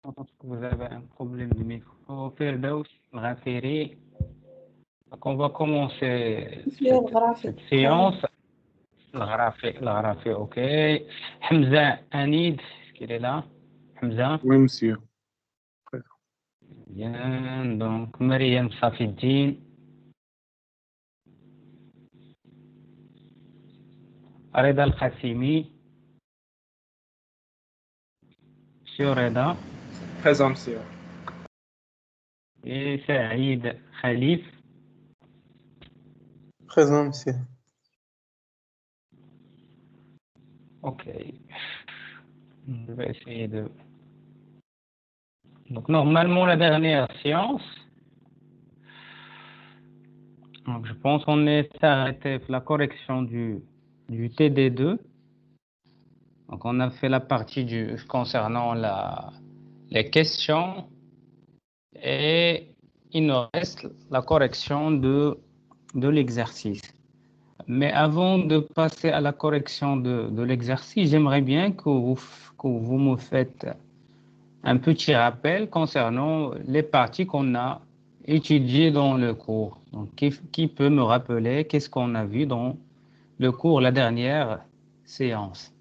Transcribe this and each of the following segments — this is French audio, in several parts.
Je pense que vous avez un problème de micro. Firdaus Ghafiri. Donc, on va commencer Monsieur Al-Gharafi. cette séance. الغرافي, ok. Hamza Anid, est-ce qu'il est là? Hamza? Oui, monsieur. Bien, donc Mariam Safiddin. Reda Al-Khassimi. Monsieur Reda. Présent, monsieur. Et Saïd Khalif. Présent, monsieur. Ok. Je vais essayer de... Donc, normalement, la dernière séance, donc, je pense qu'on est arrêté pour la correction du TD2. Donc, on a fait la partie concernant les questions et il nous reste la correction de l'exercice. Mais avant de passer à la correction de l'exercice, j'aimerais bien que vous me faites un petit rappel concernant les parties qu'on a étudiées dans le cours. Donc, qui peut me rappeler qu'est-ce qu'on a vu dans le cours, la dernière séance?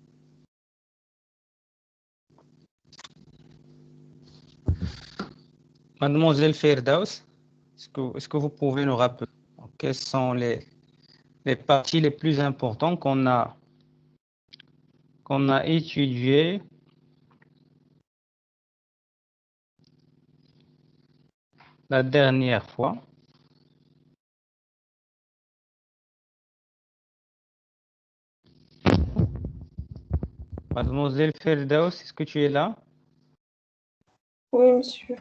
Mademoiselle Firdaus, est-ce que vous pouvez nous rappeler quelles sont les parties les plus importantes qu'on a étudiées la dernière fois? Mademoiselle Firdaus, est-ce que tu es là? Oui, monsieur.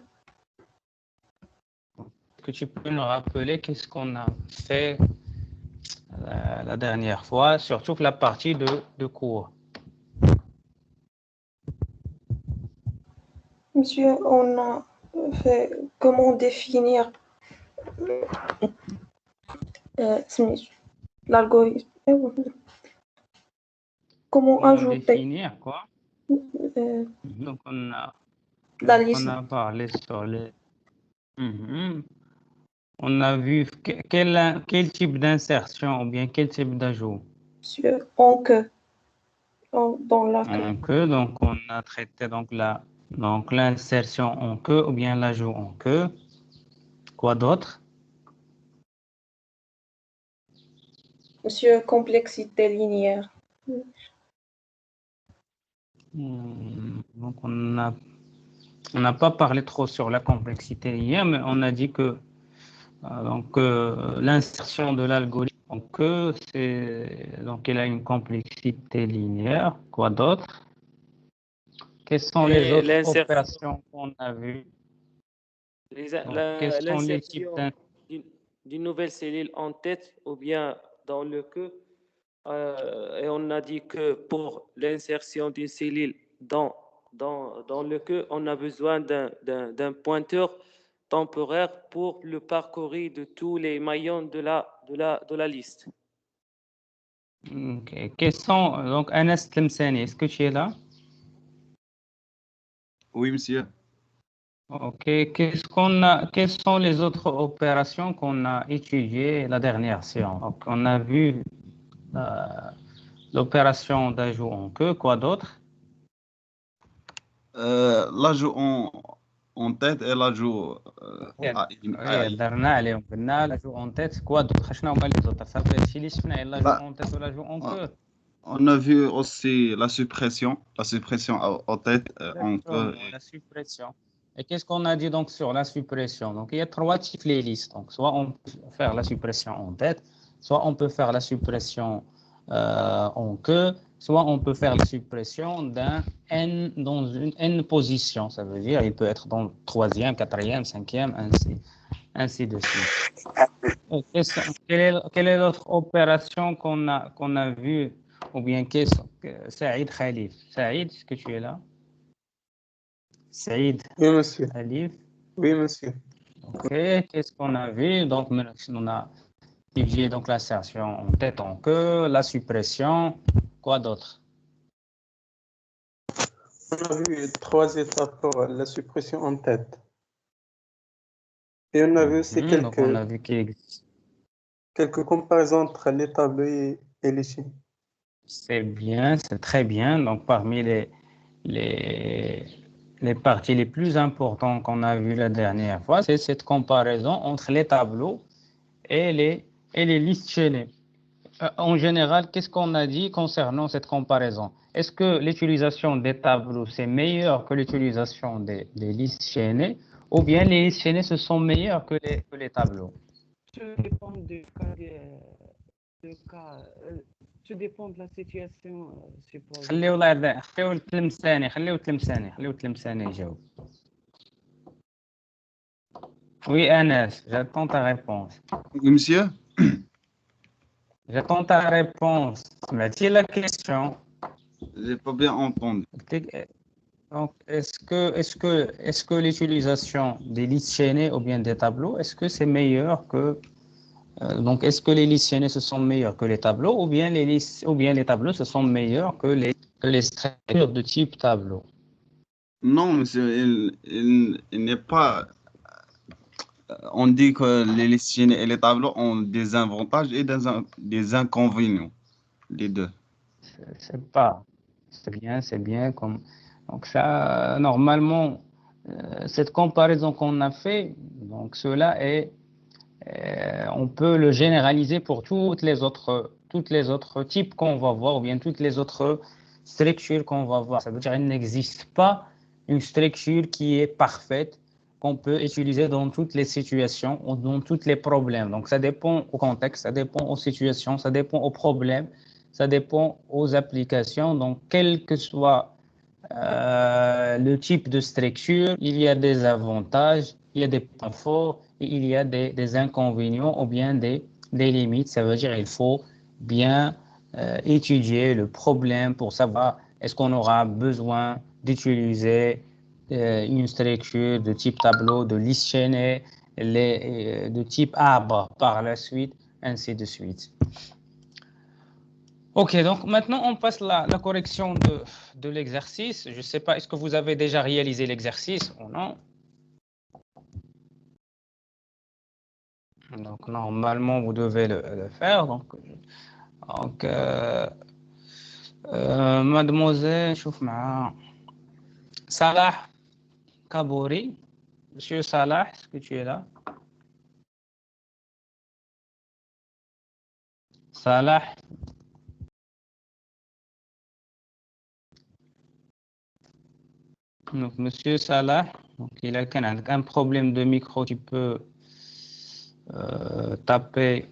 Est-ce que tu peux nous rappeler qu'est-ce qu'on a fait la dernière fois, surtout la partie de cours? Monsieur, on a fait comment définir l'algorithme. Comment ajouter définir quoi? Donc la liste. on a parlé sur les... On a vu quel type d'insertion ou bien quel type d'ajout? Monsieur, en que. Dans la queue. En queue, donc on a traité donc l'insertion en queue ou bien l'ajout en queue. Quoi d'autre? Monsieur, complexité linéaire. Donc on n'a pas parlé trop sur la complexité linéaire, mais on a dit que l'insertion de l'algorithme en queue, donc il a une complexité linéaire. Quoi d'autre? Quelles sont les autres opérations qu'on a vues? Quels sont les types d'une nouvelle cellule en tête ou bien dans le queue. Et on a dit que pour l'insertion d'une cellule dans le queue, on a besoin d'un pointeur temporaire pour le parcourir de tous les maillons de la liste. Okay. Quels sont, donc, Anas Tlemceni, est-ce que tu es là? Oui, monsieur. Ok. Quelles sont les autres opérations qu'on a étudiées la dernière séance? Donc, on a vu l'opération d'ajout en queue. Quoi d'autre? L'ajout en tête et l'ajout l'ajout en tête. Quoi d'autre? L'ajout en queue. On a vu aussi la suppression en tête, en queue. La suppression. Et qu'est-ce qu'on a dit donc sur la suppression? Donc, il y a 3 types de listes. Donc, soit on peut faire la suppression en tête, soit on peut faire la suppression en queue, soit on peut faire la suppression d'un n dans une n position. Ça veut dire il peut être dans 3e, 4e, 5e, ainsi de suite. Quelle est l'autre opération qu'on a vue? Ou bien Saïd Khalif. Saïd, est-ce que tu es là? Saïd. Oui, monsieur. Khalif. Oui, monsieur. Ok, qu'est-ce qu'on a vu? Donc, on a étudié donc l'assertion en tête en queue, la suppression, quoi d'autre? On a vu 3 étapes pour la suppression en tête. Et on a vu aussi Donc, on a vu qu'il existe. quelques comparaisons entre les tableaux et les chaînes. C'est bien, c'est très bien. Donc, parmi les parties les plus importantes qu'on a vues la dernière fois, c'est cette comparaison entre les tableaux et les listes chaînées. En général, qu'est-ce qu'on a dit concernant cette comparaison? Est-ce que l'utilisation des tableaux, c'est meilleur que l'utilisation des listes chaînées, ou bien les listes chaînées, ce sont meilleures que les tableaux? Tout dépend du cas, tout dépend de la situation supposée. خليو التلمساني يجاوب. Oui, Anas, j'attends ta réponse. Oui, monsieur? J'attends ta réponse. Mais la question. J'ai pas bien entendu. Donc, est-ce que l'utilisation des listes chaînées ou bien des tableaux, est-ce que c'est meilleur que donc est-ce que les listes chaînées ce sont meilleurs que les tableaux, ou bien les tableaux ce sont meilleurs que les structures de type tableau? Non, monsieur, il n'est pas. On dit que les listes chaînées et les tableaux ont des avantages et des inconvénients, les deux. C'est bien comme. Donc ça, normalement, cette comparaison qu'on a fait, donc cela est, on peut le généraliser pour toutes les autres types qu'on va voir, ou bien toutes les autres structures qu'on va voir. Ça veut dire qu'il n'existe pas une structure qui est parfaite, qu'on peut utiliser dans toutes les situations ou dans tous les problèmes. Donc ça dépend au contexte, ça dépend aux situations, ça dépend aux problèmes, ça dépend aux applications. Donc quel que soit le type de structure, il y a des avantages, il y a des points forts, et il y a des inconvénients ou bien des limites. Ça veut dire qu'il faut bien étudier le problème pour savoir est-ce qu'on aura besoin d'utiliser une structure de type tableau, de liste chaînée, de type arbre par la suite, ainsi de suite. Ok, donc maintenant on passe la correction de l'exercice. Je ne sais pas, est-ce que vous avez déjà réalisé l'exercice ou non? Donc normalement vous devez le faire. Donc mademoiselle, شوف مع Salah Kabouri. Monsieur Salah, est-ce que tu es là? Salah. Donc, Monsieur Salah, donc il a un problème de micro, tu peux taper.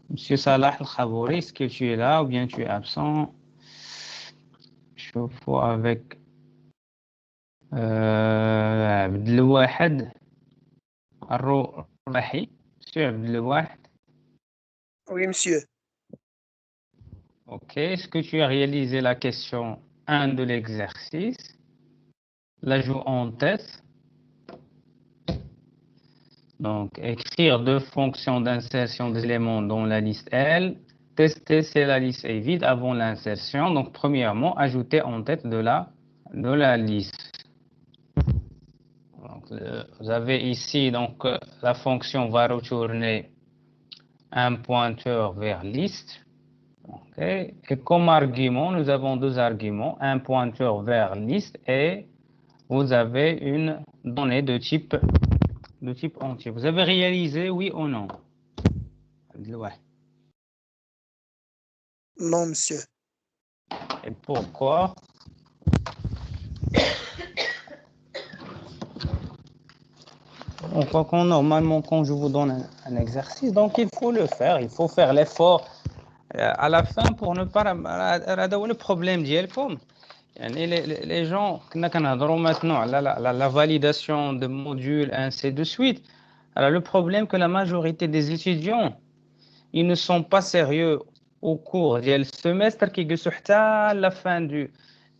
Monsieur Salah Al-Khabouri, est-ce que tu es là ou bien tu es absent? Je vois avec Abdelwahed Ar-Rahi. Monsieur Abdelwahed. Oui, monsieur. Ok, est-ce que tu as réalisé la question 1 de l'exercice? L'ajout en tête. Donc, écrire deux fonctions d'insertion des éléments dans la liste L. Tester si la liste est vide avant l'insertion. Donc, premièrement, ajouter en tête de la liste. Donc, vous avez ici, donc, la fonction va retourner un pointeur vers liste. Okay. Et comme argument, nous avons deux arguments, un pointeur vers liste et vous avez une donnée de type entier. Vous avez réalisé, oui ou non? Ouais. Non, monsieur. Et pourquoi? Donc, normalement, quand je vous donne un exercice, donc il faut le faire, il faut faire l'effort à la fin pour ne pas le problème ديالكم. يعني les gens كنا كنهضروا maintenant على la validation de modules ainsi de suite. Alors le problème que la majorité des étudiants ils ne sont pas sérieux au cours ديال semestre كيجلسوا حتى la fin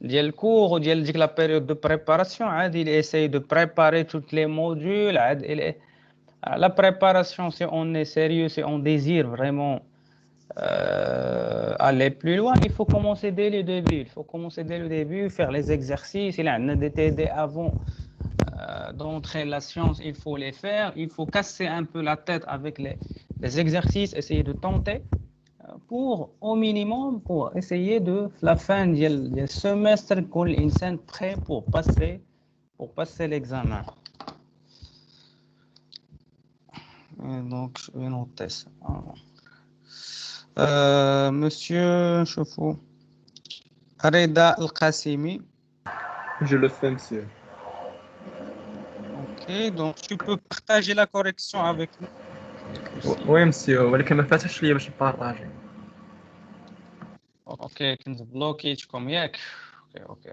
ديال cours ou ديال ديك la période de préparation عاد ils essayent de préparer tous les modules عاد la préparation si on est sérieux si on désire vraiment aller plus loin, il faut commencer dès le début. Il faut commencer dès le début, faire les exercices. Il y a des TD avant d'entrer la science, il faut les faire. Il faut casser un peu la tête avec les exercices, essayer de tenter pour, au minimum, pour essayer de la fin du semestre qu'on est prêt pour passer l'examen. Donc, je vais noter ça. Monsieur Choufou, Reda Al-Qassimi. Je le fais, monsieur. Ok, donc tu peux partager la correction avec nous. Oui, monsieur. ولكن ما فاتش ليا باش نبارطاجي. Ok, كنت بلوكيتكم ياك. اوكي.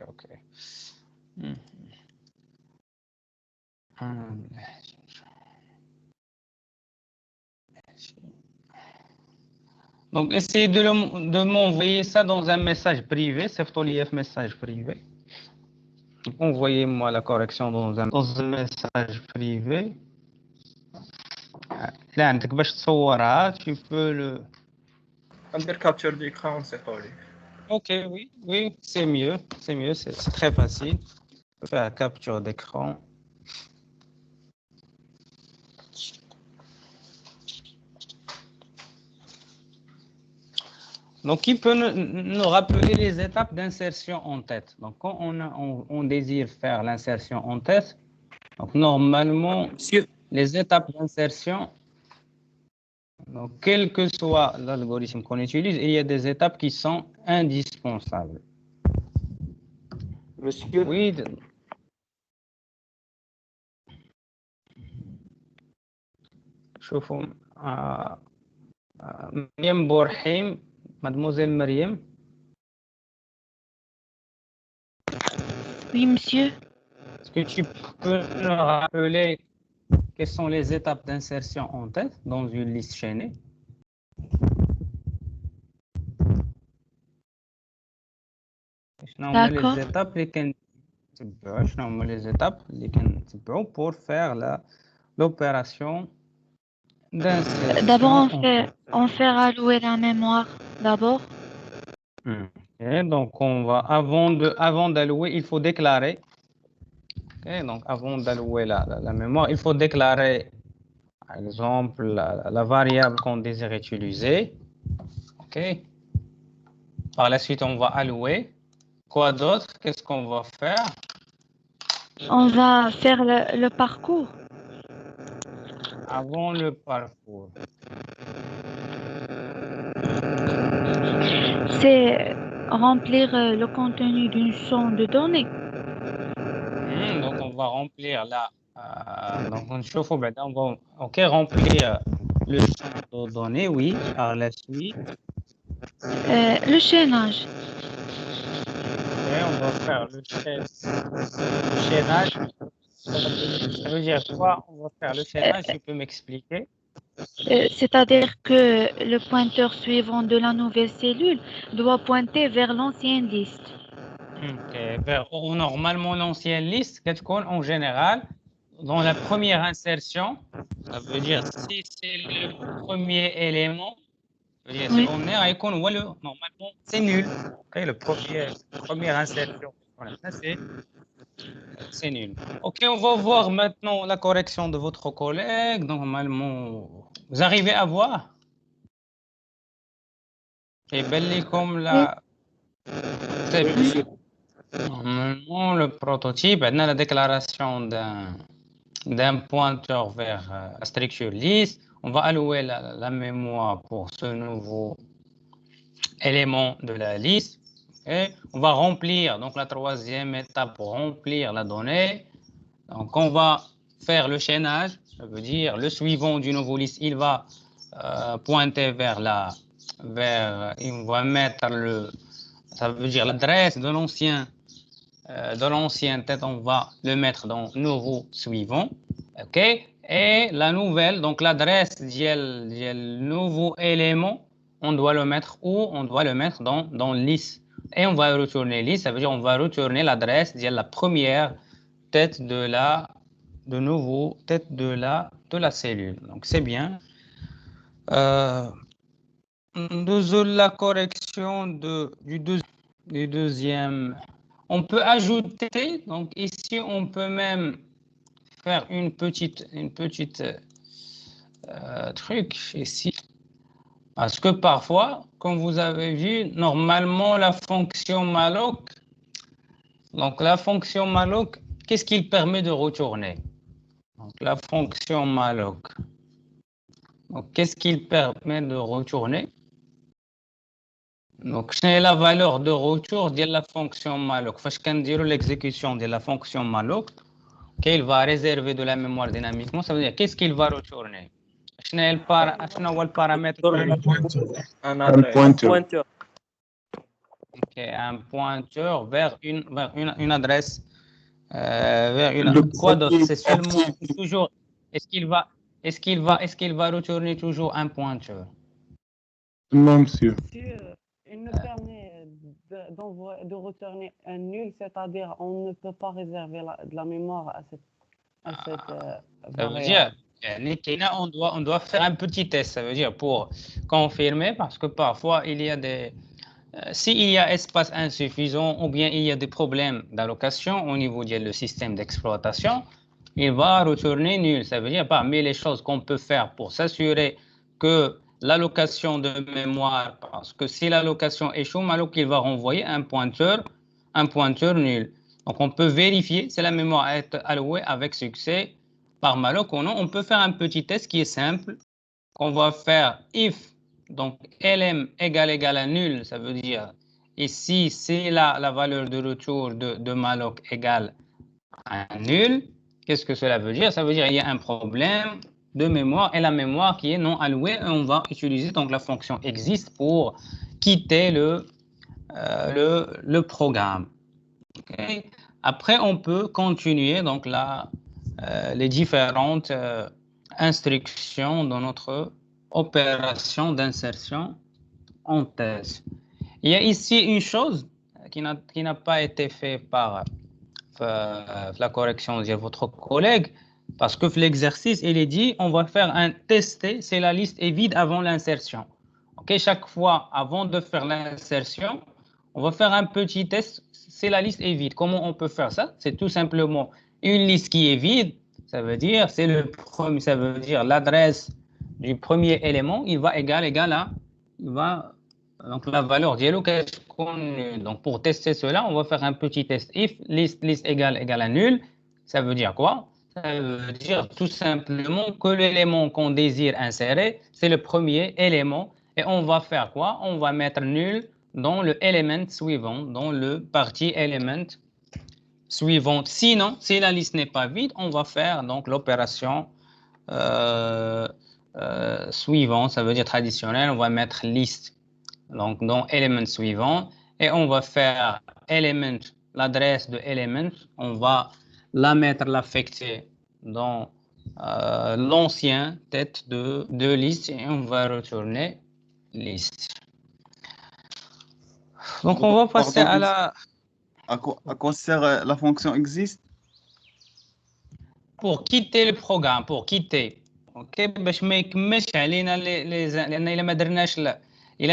Donc, essayez de m'envoyer ça dans un message privé, c'est l'IF message privé. Donc, envoyez-moi la correction dans un message privé. Là, عندك باش تصورها, tu peux le... ندير capture d'écran ونسيقو ليك. Ok, oui, c'est mieux, c'est très facile. Faire capture d'écran. Donc, qui peut nous rappeler les étapes d'insertion en tête? Donc, quand on désire faire l'insertion en tête, donc normalement, les étapes d'insertion, donc quel que soit l'algorithme qu'on utilise, il y a des étapes qui sont indispensables. Monsieur, Oui. شوفوا مريم بورحيم, mademoiselle Mariam. Oui, monsieur. Est-ce que tu peux nous rappeler quelles sont les étapes d'insertion en tête dans une liste chaînée? D'accord. Les étapes pour faire l'opération d'insertion. D'abord, on fait allouer la mémoire, d'abord. Okay, donc, on va, avant d'allouer, il faut déclarer. Okay, donc, avant d'allouer la mémoire, il faut déclarer, par exemple, la variable qu'on désire utiliser. Okay. Par la suite, on va allouer. Quoi d'autre? Qu'est-ce qu'on va faire? On va faire le parcours. Avant le parcours. C'est remplir le contenu d'une champ de données. Donc, on va remplir là. Donc, on va remplir le champ de données, oui, par la suite. Le chaînage. Et on va faire le chaînage. Ça veut dire quoi? On va faire le chaînage, tu peux m'expliquer? C'est-à-dire que le pointeur suivant de la nouvelle cellule doit pointer vers l'ancienne liste. Normalement, l'ancienne liste, en général, dans la première insertion, ça veut dire si c'est le premier élément, Oui. normalement, c'est nul. Okay, première insertion, c'est nul. Ok, on va voir maintenant la correction de votre collègue. Normalement, vous arrivez à voir? Et belle comme la... C'est monsieur. Normalement, le prototype, on a la déclaration d'un pointeur vers la structure liste. On va allouer la mémoire pour ce nouveau élément de la liste. Et on va remplir, donc la troisième étape pour remplir la donnée. Donc, on va faire le chaînage. Ça veut dire le suivant du nouveau liste, il va pointer il va mettre ça veut dire l'adresse de l'ancienne tête, on va le mettre dans le nouveau suivant. OK? Et la nouvelle, donc l'adresse du nouveau élément, on doit le mettre où? On doit le mettre dans liste. Et on va retourner liste, ça veut dire on va retourner l'adresse de la première tête de la cellule. Donc c'est bien. La correction du deuxième. On peut ajouter, donc ici, on peut même faire une petite truc ici. Parce que parfois, comme vous avez vu, normalement, la fonction malloc, donc la fonction malloc, qu'est-ce qu'il permet de retourner? Donc la fonction malloc. Donc qu'est-ce qu'il permet de retourner? Donc c'est la valeur de retour de la fonction malloc. Parce qu'on dit l'exécution de la fonction malloc, qu'il va réserver de la mémoire dynamiquement, ça veut dire qu'est-ce qu'il va retourner? شنو هو البارامتر Un pointeur. Ok, un pointeur vers une adresse, vers une quoi d'autre? C'est seulement toujours. Est-ce qu'il va retourner toujours un pointeur? Non, monsieur. Monsieur, il nous permet de retourner un nul, c'est-à-dire on ne peut pas réserver de la mémoire à cette Ça veut variable. dire, on doit faire un petit test, ça veut dire pour confirmer, parce que parfois il y a s'il y a espace insuffisant ou bien il y a des problèmes d'allocation au niveau du système d'exploitation, il va retourner nul. Ça veut dire parmi les choses qu'on peut faire pour s'assurer que l'allocation de mémoire, parce que si l'allocation échoue, malloc il va renvoyer un pointeur nul. Donc on peut vérifier si la mémoire est allouée avec succès par malloc ou non. On peut faire un petit test qui est simple, qu'on va faire if, donc lm égale à nul, ça veut dire ici c'est la valeur de retour de malloc égale à nul. Qu'est-ce que cela veut dire? Ça veut dire qu'il y a un problème de mémoire et la mémoire qui est non allouée, et on va utiliser donc la fonction exist pour quitter le programme. Okay. Après, on peut continuer donc les différentes instructions dans notre opération d'insertion en thèse. Il y a ici une chose qui n'a pas été faite par la correction de votre collègue, parce que l'exercice, il est dit, on va faire un tester si la liste est vide avant l'insertion. Okay, chaque fois, avant de faire l'insertion, on va faire un petit test si la liste est vide. Comment on peut faire ça? C'est tout simplement une liste qui est vide, ça veut dire l'adresse du premier élément, il va égal à donc la valeur dialogue qu'est-ce qu'on. Donc pour tester cela, on va faire un petit test if liste égale à nul. Ça veut dire quoi? Ça veut dire tout simplement que l'élément qu'on désire insérer, c'est le premier élément, et on va faire quoi? On va mettre nul dans le élément suivant, dans le partie élément suivante. Sinon, si la liste n'est pas vide, on va faire donc l'opération suivante, ça veut dire traditionnelle, on va mettre liste donc dans élément suivant, et on va faire élément, l'adresse de élément, on va l'affecter dans l'ancien tête de liste, et on va retourner liste. Donc on va passer à la... À quoi sert la fonction exist? Pour quitter le programme, pour quitter. OK, باش ما يكملش علينا لان الا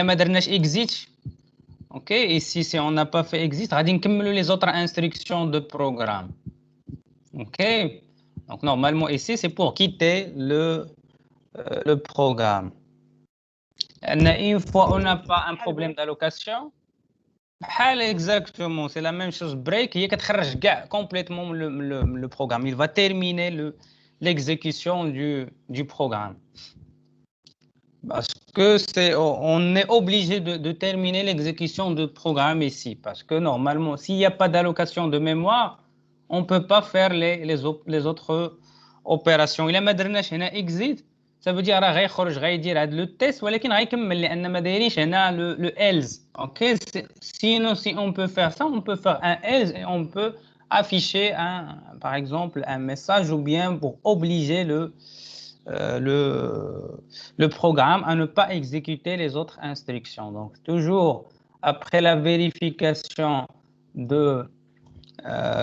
ما درناش exit. OK, ici si on n'a pas fait exit, غادي نكملوا les autres instructions de programme. OK, donc normalement ici c'est pour quitter le programme. Une fois on n'a pas un problème d'allocation, exactement, c'est la même chose. Break, il y a complètement le programme. Il va terminer l'exécution du programme. Parce que on est obligé de terminer l'exécution du programme ici. Parce que normalement, s'il n'y a pas d'allocation de mémoire, on ne peut pas faire les autres opérations. Il a madrnash hna exit. Ça veut dire غيدير هذا le test ولكن غيكمل لان ما دايرينش هنا le else. OK, sinon si on peut faire ça, on peut faire un else et on peut afficher par exemple un message, ou bien pour obliger le programme à ne pas exécuter les autres instructions. Donc toujours après la vérification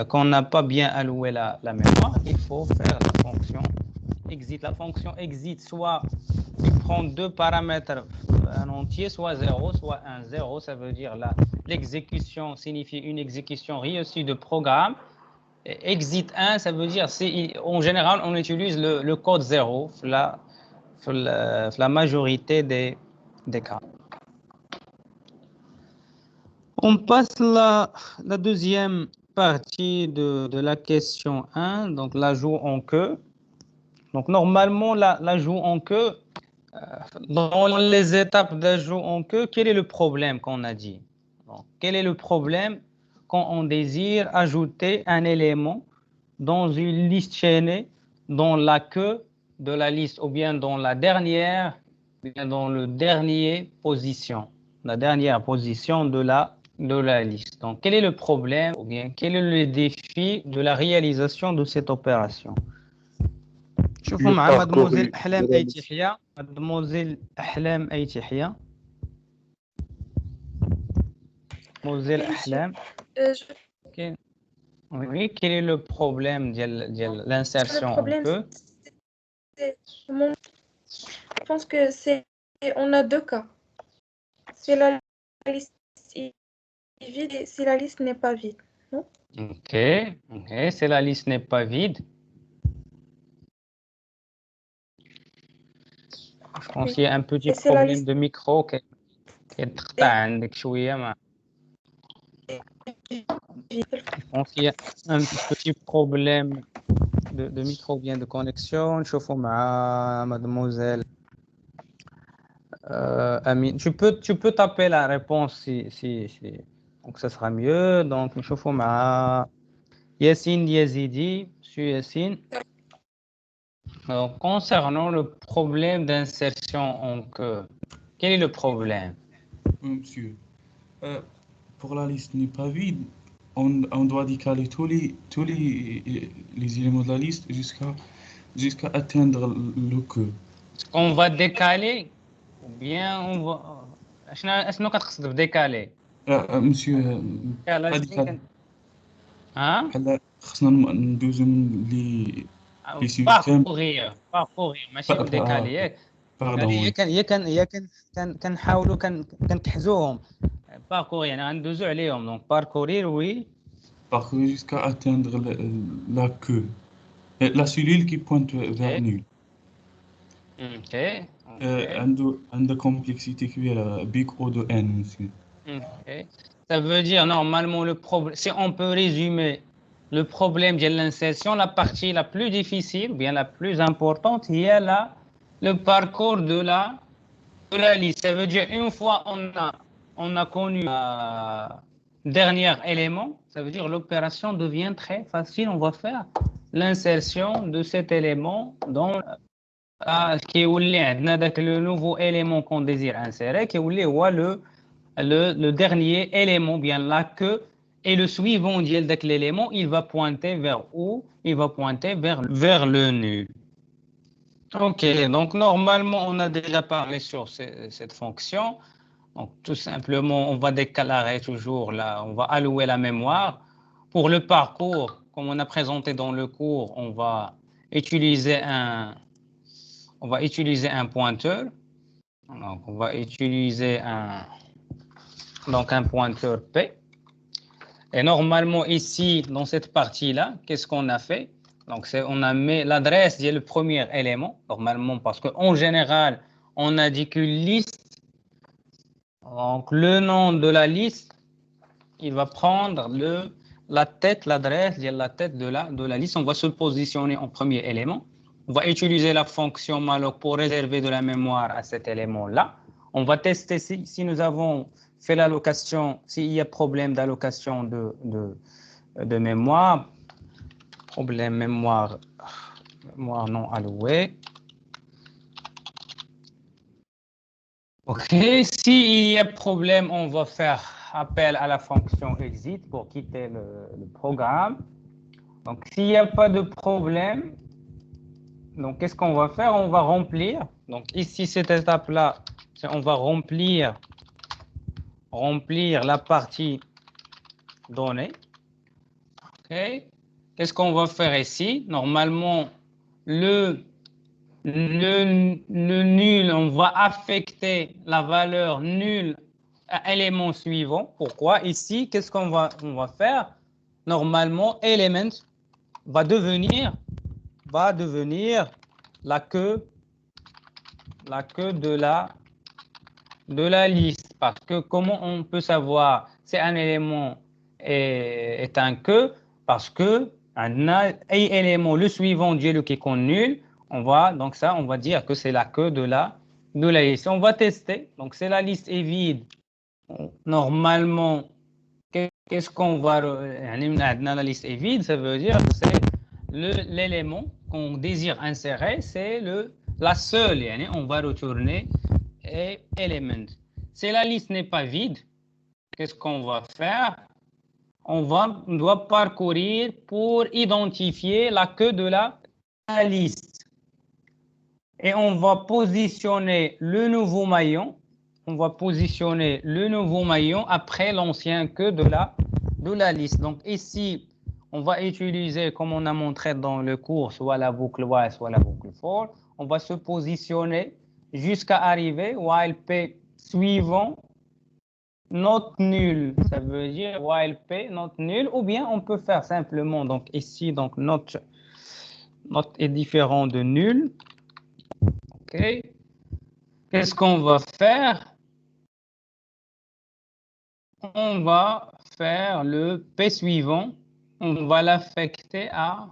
qu'on n'a pas bien alloué la mémoire, il faut faire la fonction exit. La fonction exit, soit il prend deux paramètres, un entier, soit 0, soit 1. 0, ça veut dire là, l'exécution signifie une exécution réussie de programme. Et exit 1, ça veut dire, en général, on utilise le code 0 la majorité des cas. On passe la deuxième partie de la question 1, donc l'ajout en queue. Donc normalement, l'ajout en queue, dans les étapes d'ajout en queue, quel est le problème qu'on a dit? Donc, quel est le problème quand on désire ajouter un élément dans une liste chaînée, dans la queue de la liste, ou bien dans la dernière, ou bien dans le dernier position, la dernière position de la liste. Donc, quel est le problème, ou bien quel est le défi de la réalisation de cette opération? شوفوا مع مادموزيل أحلام أي تحية. مادموزيل أحلام أي تحية. مادموزيل أحلام. Oui, quel est le problème de l'insertion en queue? Je pense que on a deux cas. C'est la liste vide et si la liste n'est pas vide. Non? Ok, si la liste n'est pas vide. Je pense qu'il y a un petit problème de micro qui est عندك شوية مع. Je pense qu'il y a un petit problème de micro bien de connexion. نشوفوا مع mademoiselle Amine. Tu peux taper la réponse si donc ça sera mieux. Donc نشوفوا مع Yassine Yazidi. Monsieur Yassine. Donc, concernant le problème d'insertion en queue, quel est le problème? Oui, monsieur. Pour la liste n'est pas vide, on doit décaler tous les éléments de la liste jusqu'à atteindre le queue. On va décaler ou bien on va... شنو كتقصد بديكالي؟ monsieur, pas décaler. ها؟ خصنا ندوزو من لي parcourir ماشي بديكالي ياك؟ هي كنحاولوا كنكحزوهم parcourir يعني غندوزو عليهم donc parcourir oui. Parcourir jusqu'à atteindre la queue. La cellule qui pointe vers nul. Ok. عنده complexité كبيرة big O de n monsieur. Ok. Ça veut dire normalement le problème, si on peut résumer le problème de l'insertion, la partie la plus difficile, bien la plus importante, il y a le parcours de la liste. Ça veut dire une fois on a connu le dernier élément, ça veut dire l'opération devient très facile. On va faire l'insertion de cet élément dans qui est le nouveau élément qu'on désire insérer, qui est le dernier élément, bien la queue, et le suivant de l'élément, il va pointer vers où? Il va pointer vers le nul. Ok, donc normalement, on a déjà parlé sur cette fonction. Donc tout simplement, on va déclarer toujours là, on va allouer la mémoire. Pour le parcours, comme on a présenté dans le cours, on va utiliser un pointeur. Donc on va utiliser un pointeur P. Et normalement ici, dans cette partie-là, qu'est-ce qu'on a fait? Donc on a mis l'adresse du premier élément, normalement, parce qu'en général, on a dit qu'une liste, donc le nom de la liste, il va prendre l'adresse de la liste. On va se positionner en premier élément. On va utiliser la fonction malloc pour réserver de la mémoire à cet élément-là. On va tester si nous avons fait l'allocation, s'il y a problème d'allocation de mémoire, problème mémoire non allouée. Ok, s'il y a problème, on va faire appel à la fonction exit pour quitter le programme. Donc, s'il n'y a pas de problème, donc qu'est-ce qu'on va faire? On va remplir. Donc, ici, cette étape-là, on va remplir la partie donnée. Ok. Qu'est-ce qu'on va faire ici? Normalement, le le nul, on va affecter la valeur nulle à l'élément suivant. Pourquoi? Ici, qu'est-ce qu'on va faire? Normalement, element va devenir la queue de la liste. Parce que comment on peut savoir si un élément est un queue? Parce que un élément, le suivant qui est nul, on va dire que c'est la queue de la liste. On va tester. Donc, si la liste est vide, normalement, qu'est-ce qu'on va... La liste est vide, ça veut dire que c'est l'élément qu'on désire insérer, c'est la seule. On va retourner element. Si la liste n'est pas vide, qu'est-ce qu'on va faire? On doit parcourir pour identifier la queue de la liste. Et on va positionner le nouveau maillon. On va positionner le nouveau maillon après l'ancien queue de la liste. Donc ici, on va utiliser, comme on a montré dans le cours, soit la boucle while, soit la boucle for. On va se positionner jusqu'à arriver while p suivant not nul. Ça veut dire while p not nul. Ou bien on peut faire simplement, donc ici, donc not est différent de nul. OK. Qu'est-ce qu'on va faire? On va faire le P suivant. On va l'affecter à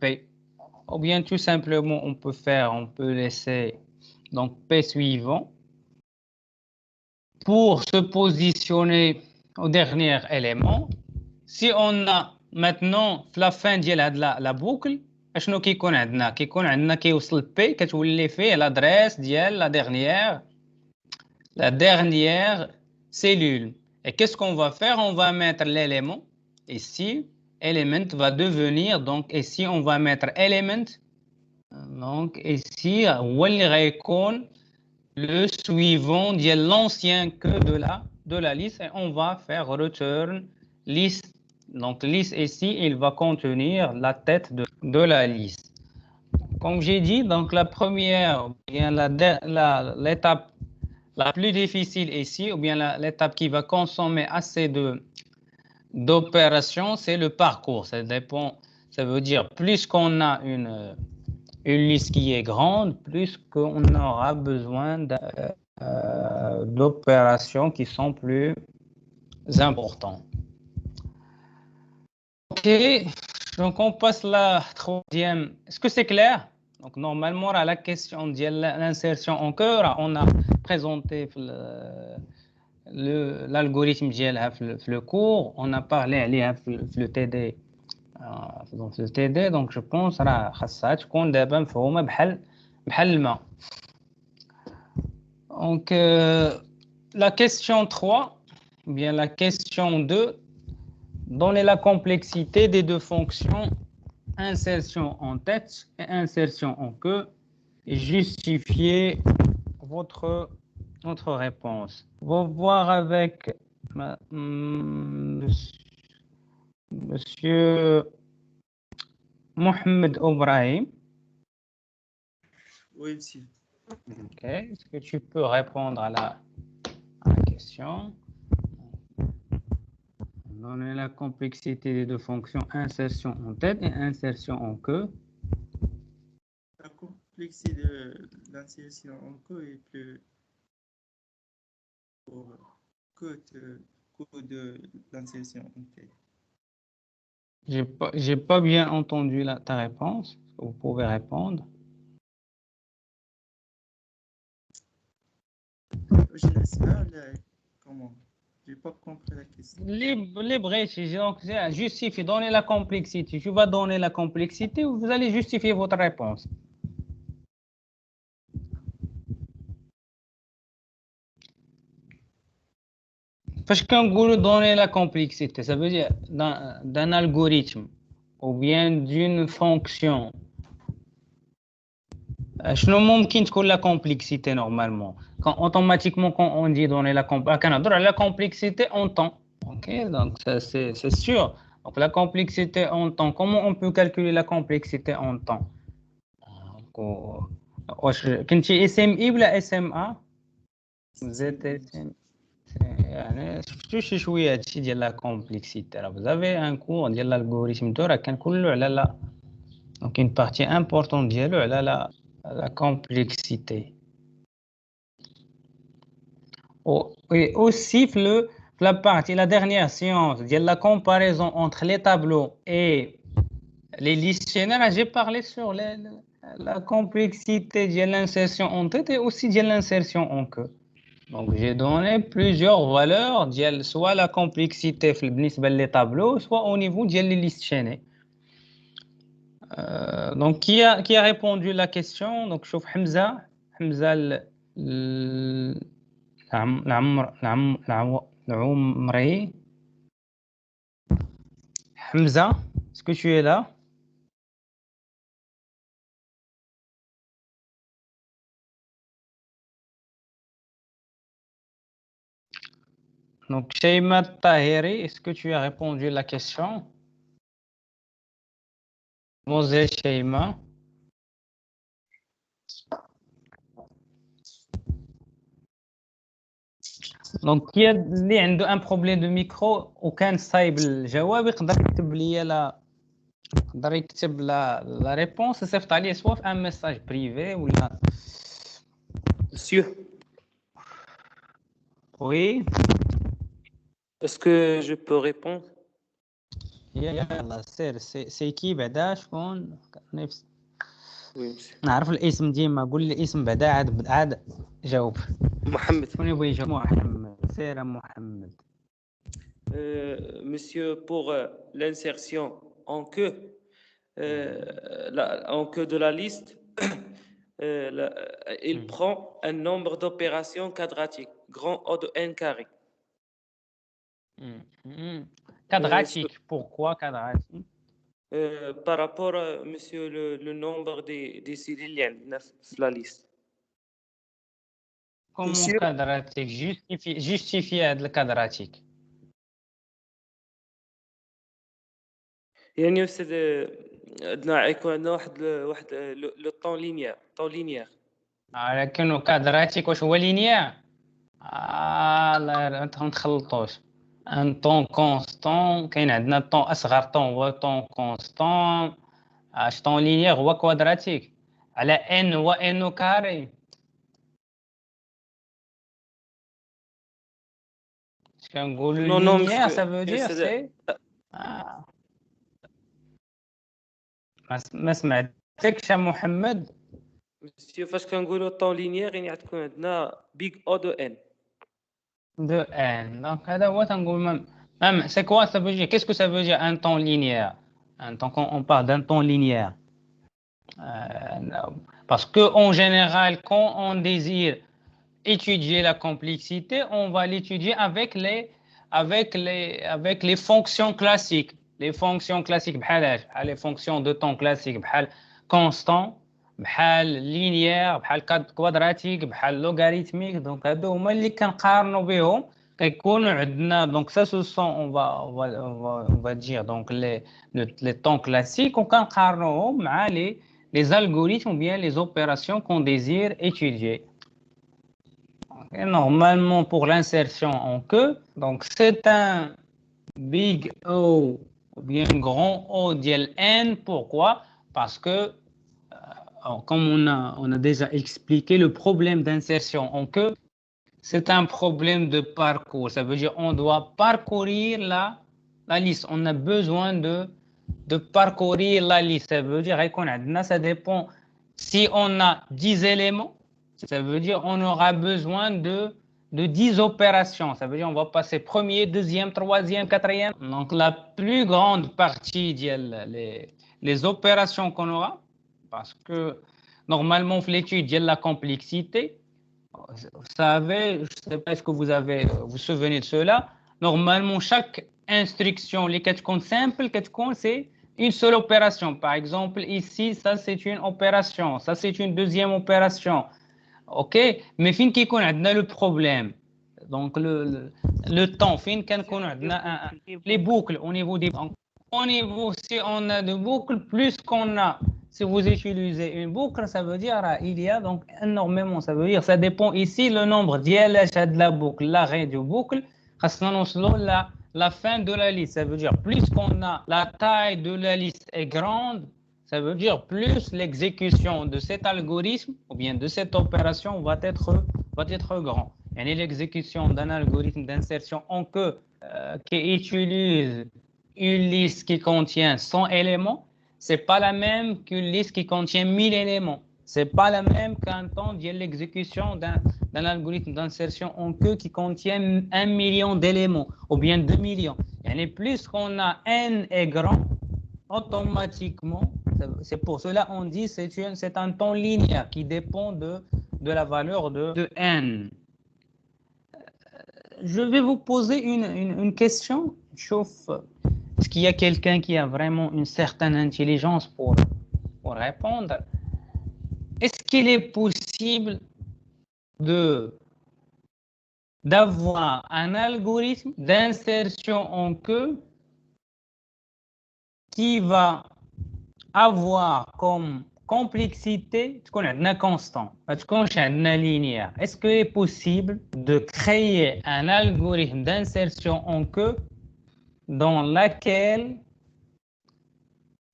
P. Ou bien tout simplement, on peut laisser donc P suivant pour se positionner au dernier élément. Si on a maintenant la fin de la boucle, شنو كيكون عندنا كيوصل P كتولي فيه l'adresse ديال la dernière cellule. Et qu'est-ce qu'on va faire? On va mettre l'élément ici. Element va devenir, donc ici on va mettre element. Donc ici, le suivant de l'ancien queue de la liste. Et on va faire return list. Donc liste ici, il va contenir la tête de la liste. Comme j'ai dit, donc la première, bien l'étape la plus difficile ici, ou bien l'étape qui va consommer assez d'opérations, c'est le parcours. Ça dépend, ça veut dire plus qu'on a une liste qui est grande, plus qu'on aura besoin d'opérations qui sont plus importantes. OK, donc on passe la troisième. Est-ce que c'est clair? Donc normalement, à la question de l'insertion en cœur, on a présenté l'algorithme le cours, on a parlé le TD. Donc le TD, donc je pense راه خاصها تكون دابا مفهومه بحال الماء. Donc la question 3, bien la question 2, donner la complexité des deux fonctions insertion en tête et insertion en queue et justifier votre réponse. On va voir avec Monsieur Mohamed Obrahim. Oui, monsieur. OK. Est-ce que tu peux répondre à la question? Donner la complexité des deux fonctions insertion en tête et insertion en queue. La complexité de l'insertion en queue est plus que de l'insertion en tête. J'ai pas bien entendu ta réponse. Vous pouvez répondre. Je ne sais pas comment. Je n'ai pas compris la question. Donc, justifie, donner la complexité. Je vais donner la complexité ou vous allez justifier votre réponse. Parce qu'on veut donner la complexité, ça veut dire d'un algorithme ou bien d'une fonction. شنو ممكن تكون la complexité normalement? Automatiquement, quand on dit donner la complexité en temps. OK, donc c'est sûr. Donc la complexité en temps, comment on peut calculer la complexité en temps? واش كنتي اس ام اي ولا اس ام ا زيت اس ام يعني شفتو شي شويه هادشي ديال لا كومبلكسيتي راه بزافي ان كور ديال الالغوريثم دو راه كان كله على لا دونك اون بارتي امبورطون ديالو على لا كومبلكسيتي et aussi la partie la dernière séance de la comparaison entre les tableaux et les listes générales j'ai parlé sur la complexité de l'insertion en tête et aussi de l'insertion en queue. Donc j'ai donné plusieurs valeurs soit la complexité بالنسبة les tableaux soit au niveau de les listes chaînées. Donc qui a répondu la question? Donc je trouve Hamza العمري Hamza, est-ce que tu es là? Donc, Sheima Tahiri, est-ce que tu as répondu à la question? Moselle Sheima. Donc, qui a un problème de micro وكان صايب الجواب يقدر يكتب لي la réponse يصيفط عليه soit في un message privé ولا Monsieur, oui. est-ce que je peux répondre? يلا سير سي كي بعدا شكون نفس Oui, monsieur. نعرف الاسم ديما قول لي اسم بعدا عاد جاوب Mohamed. شكون يبغي يجاوب محمد سير محمد Monsieur, pour l'insertion en queue, en queue de la liste, il prend un nombre d'opérations quadratiques, grand O de n carré. Quadratique, pourquoi quadratique? Par rapport, monsieur, le nombre des cellules dans la liste. Comment Monsieur. quadratique? Justifier le quadratique. يعني أستاذ عندنا يكون عندنا واحد لو طون لينيير لكنه كادراتيك واش هو لينيير لا نخلطوش ان طون كونستون كاين عندنا طون اصغر طون هو طون كونستون اش طون لينيير هو كوادراتيك على ان هو ان كاري اش كنقولوا لينيير ça veut dire c'est ما سمعتكش يا محمد مسيو فاش كنقولوا طون لينيير يعني تكون عندنا بيغ او دو ان donc هذا هو تنقول même c'est quoi ça veut dire qu'est-ce que ça veut dire un temps linéaire un temps quand on parle d'un temps linéaire parce que en général quand on désire étudier la complexité on va l'étudier avec les fonctions classiques les fonctions classiques بحال les fonctions de temps classiques بحال constant بحال linéaire بحال quadratique بحال logarithmique donc هادو هما اللي كنقارنوا بهم كيكونوا عندنا donc ça ce sont on va dire donc les temps classiques وكنقارنوهم مع les algorithmes ou bien les opérations qu'on désire étudier. Et normalement pour l'insertion en queue donc c'est un big O ou bien grand O dièle n. Pourquoi? Parce que comme on a déjà expliqué le problème d'insertion en queue c'est un problème de parcours, ça veut dire on doit parcourir la liste, on a besoin de parcourir la liste, ça veut dire ça dépend si on a 10 éléments, ça veut dire on aura besoin de 10 opérations, ça veut dire on va passer premier, deuxième, troisième, quatrième, donc la plus grande partie les opérations qu'on aura, parce que normalement on l'étude de la complexité. Vous savez, je ne sais pas est-ce que vous vous souvenez de cela. Normalement, chaque instruction, les 4 comptes simples, 4 comptes, c'est une seule opération. Par exemple, ici, ça c'est une opération, ça c'est une deuxième opération. OK? Mais fin qui connaît le problème. Donc le temps, fin qu'on connaît les boucles au niveau des. Au niveau, si on a de boucles, plus qu'on a Si vous utilisez une boucle, ça veut dire il y a donc énormément. Ça veut dire ça dépend ici le nombre d'ILH de la boucle, l'arrêt du boucle. La fin de la liste, ça veut dire plus qu'on a la taille de la liste est grande, ça veut dire plus l'exécution de cet algorithme ou bien de cette opération va être grand. Et l'exécution d'un algorithme d'insertion en queue qui utilise une liste qui contient 100 éléments, c'est pas la même qu'une liste qui contient 1000 éléments. C'est pas la même qu'un temps de l'exécution d'un algorithme d'insertion en queue qui contient 1 million d'éléments ou bien 2 millions. Et plus qu'on a n est grand, automatiquement, c'est pour cela on dit c'est un temps linéaire qui dépend de la valeur de n. Je vais vous poser une question. Est-ce qu'il y a quelqu'un qui a vraiment une certaine intelligence pour répondre? Est-ce qu'il est possible d'avoir un algorithme d'insertion en queue qui va avoir comme complexité un constant, linéaire? Est-ce qu'il est possible de créer un algorithme d'insertion en queue dans laquelle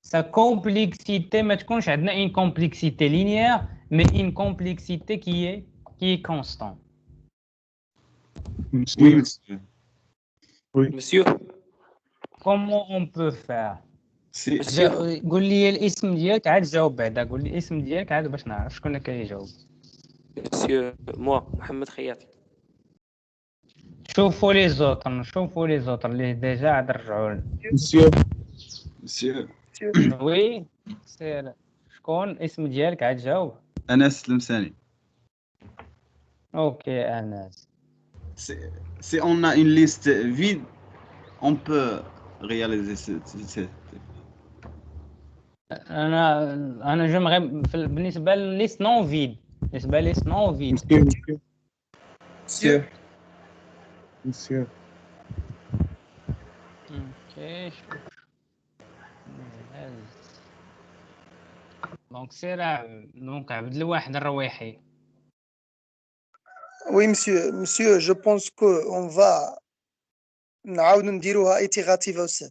sa complexité, mais une complexité linéaire, mais une complexité qui est constante? Oui, monsieur. Oui. Monsieur, Comment on peut faire؟ monsieur, قول لي الاسم ديالك عاد جاوب بعدا. قول لي الاسم ديالك عاد باش نعرف شكون اللي كيجاوب. monsieur, moi, Mohamed Khayati. شوفوا لي زوطر اللي ديجا عاد رجعوا لنا. Monsieur. وي سير شكون الاسم ديالك عاد جاوب. أنس المساني. اوكي انس. Si on a une liste vide, on peut réaliser cette. انا جمغي بالنسبه لليست نون فيد. Monsieur. اوكي دونك سير دونك عبد الواحد الرويحي. Oui, monsieur, je pense qu'on va نعاود نديروها itérative aussi.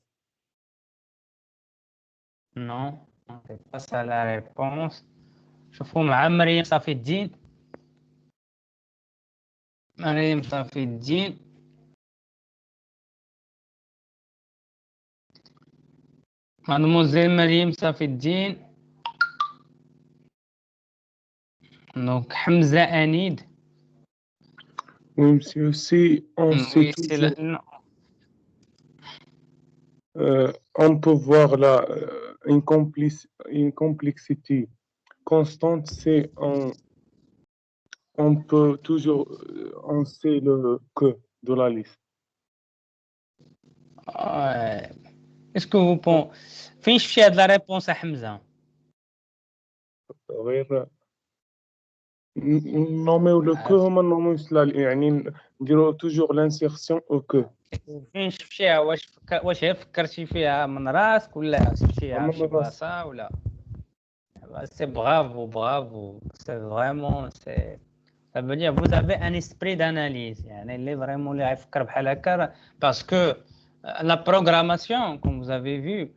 Non, c'est pas ça la réponse. شوفوا مع مريم صافي الدين. Mademoiselle Mariam صافي الدين. Donc Hamza Anid. Oui, monsieur, si on sait toujours, on peut voir une complexité constante, c'est on peut toujours, on sait le que de la liste. Est-ce que vous pensez فين شفتي هاد لا ريبونس يا حمزة؟ غير نوميو لو كو هما نوميوش يعني نديرو توجور لانسيرسيون او كو. فين شفتيها؟ واش هي فكرتي فيها من راسك ولا شفتيها في بلاصه ولا؟ سي برافو سي فريمون سي ça veut dire vous avez un esprit d'analyse يعني اللي فريمون اللي غيفكر بحال هكا parce que la programmation comme vous avez vu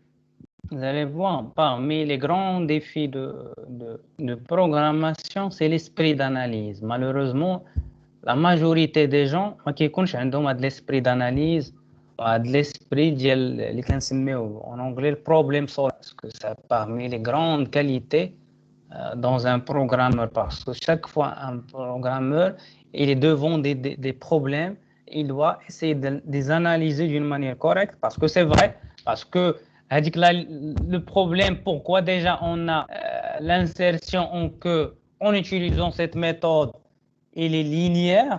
vous allez voir parmi les grands défis de programmation c'est l'esprit d'analyse. Malheureusement la majorité des gens ما كيكونش عندهم هذا l'esprit d'analyse وهذا l'esprit ديال اللي كنسميو en anglais le problem solving parce que c'est parmi les grandes qualités dans un programmeur parce que chaque fois un programmeur il est devant des problèmes, il doit essayer de les analyser d'une manière correcte parce que c'est vrai, parce que le problème, pourquoi déjà on a l'insertion en queue en utilisant cette méthode, il est linéaire,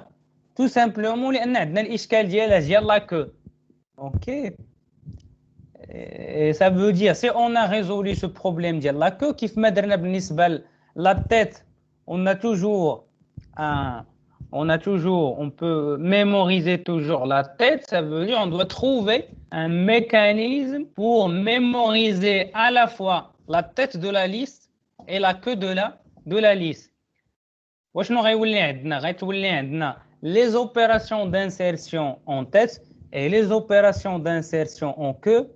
tout simplement لأن عندنا الإشكال ديال la queue. Ok. Et ça veut dire si on a résolu ce problème ديال la queue كيف ما درنا بالنسبة la tête, on peut mémoriser toujours la tête, ça veut dire on doit trouver un mécanisme pour mémoriser à la fois la tête de la liste et la queue de la liste. وشنو غيولي عندنا غيتولي عندنا les opérations d'insertion en tête et les opérations d'insertion en queue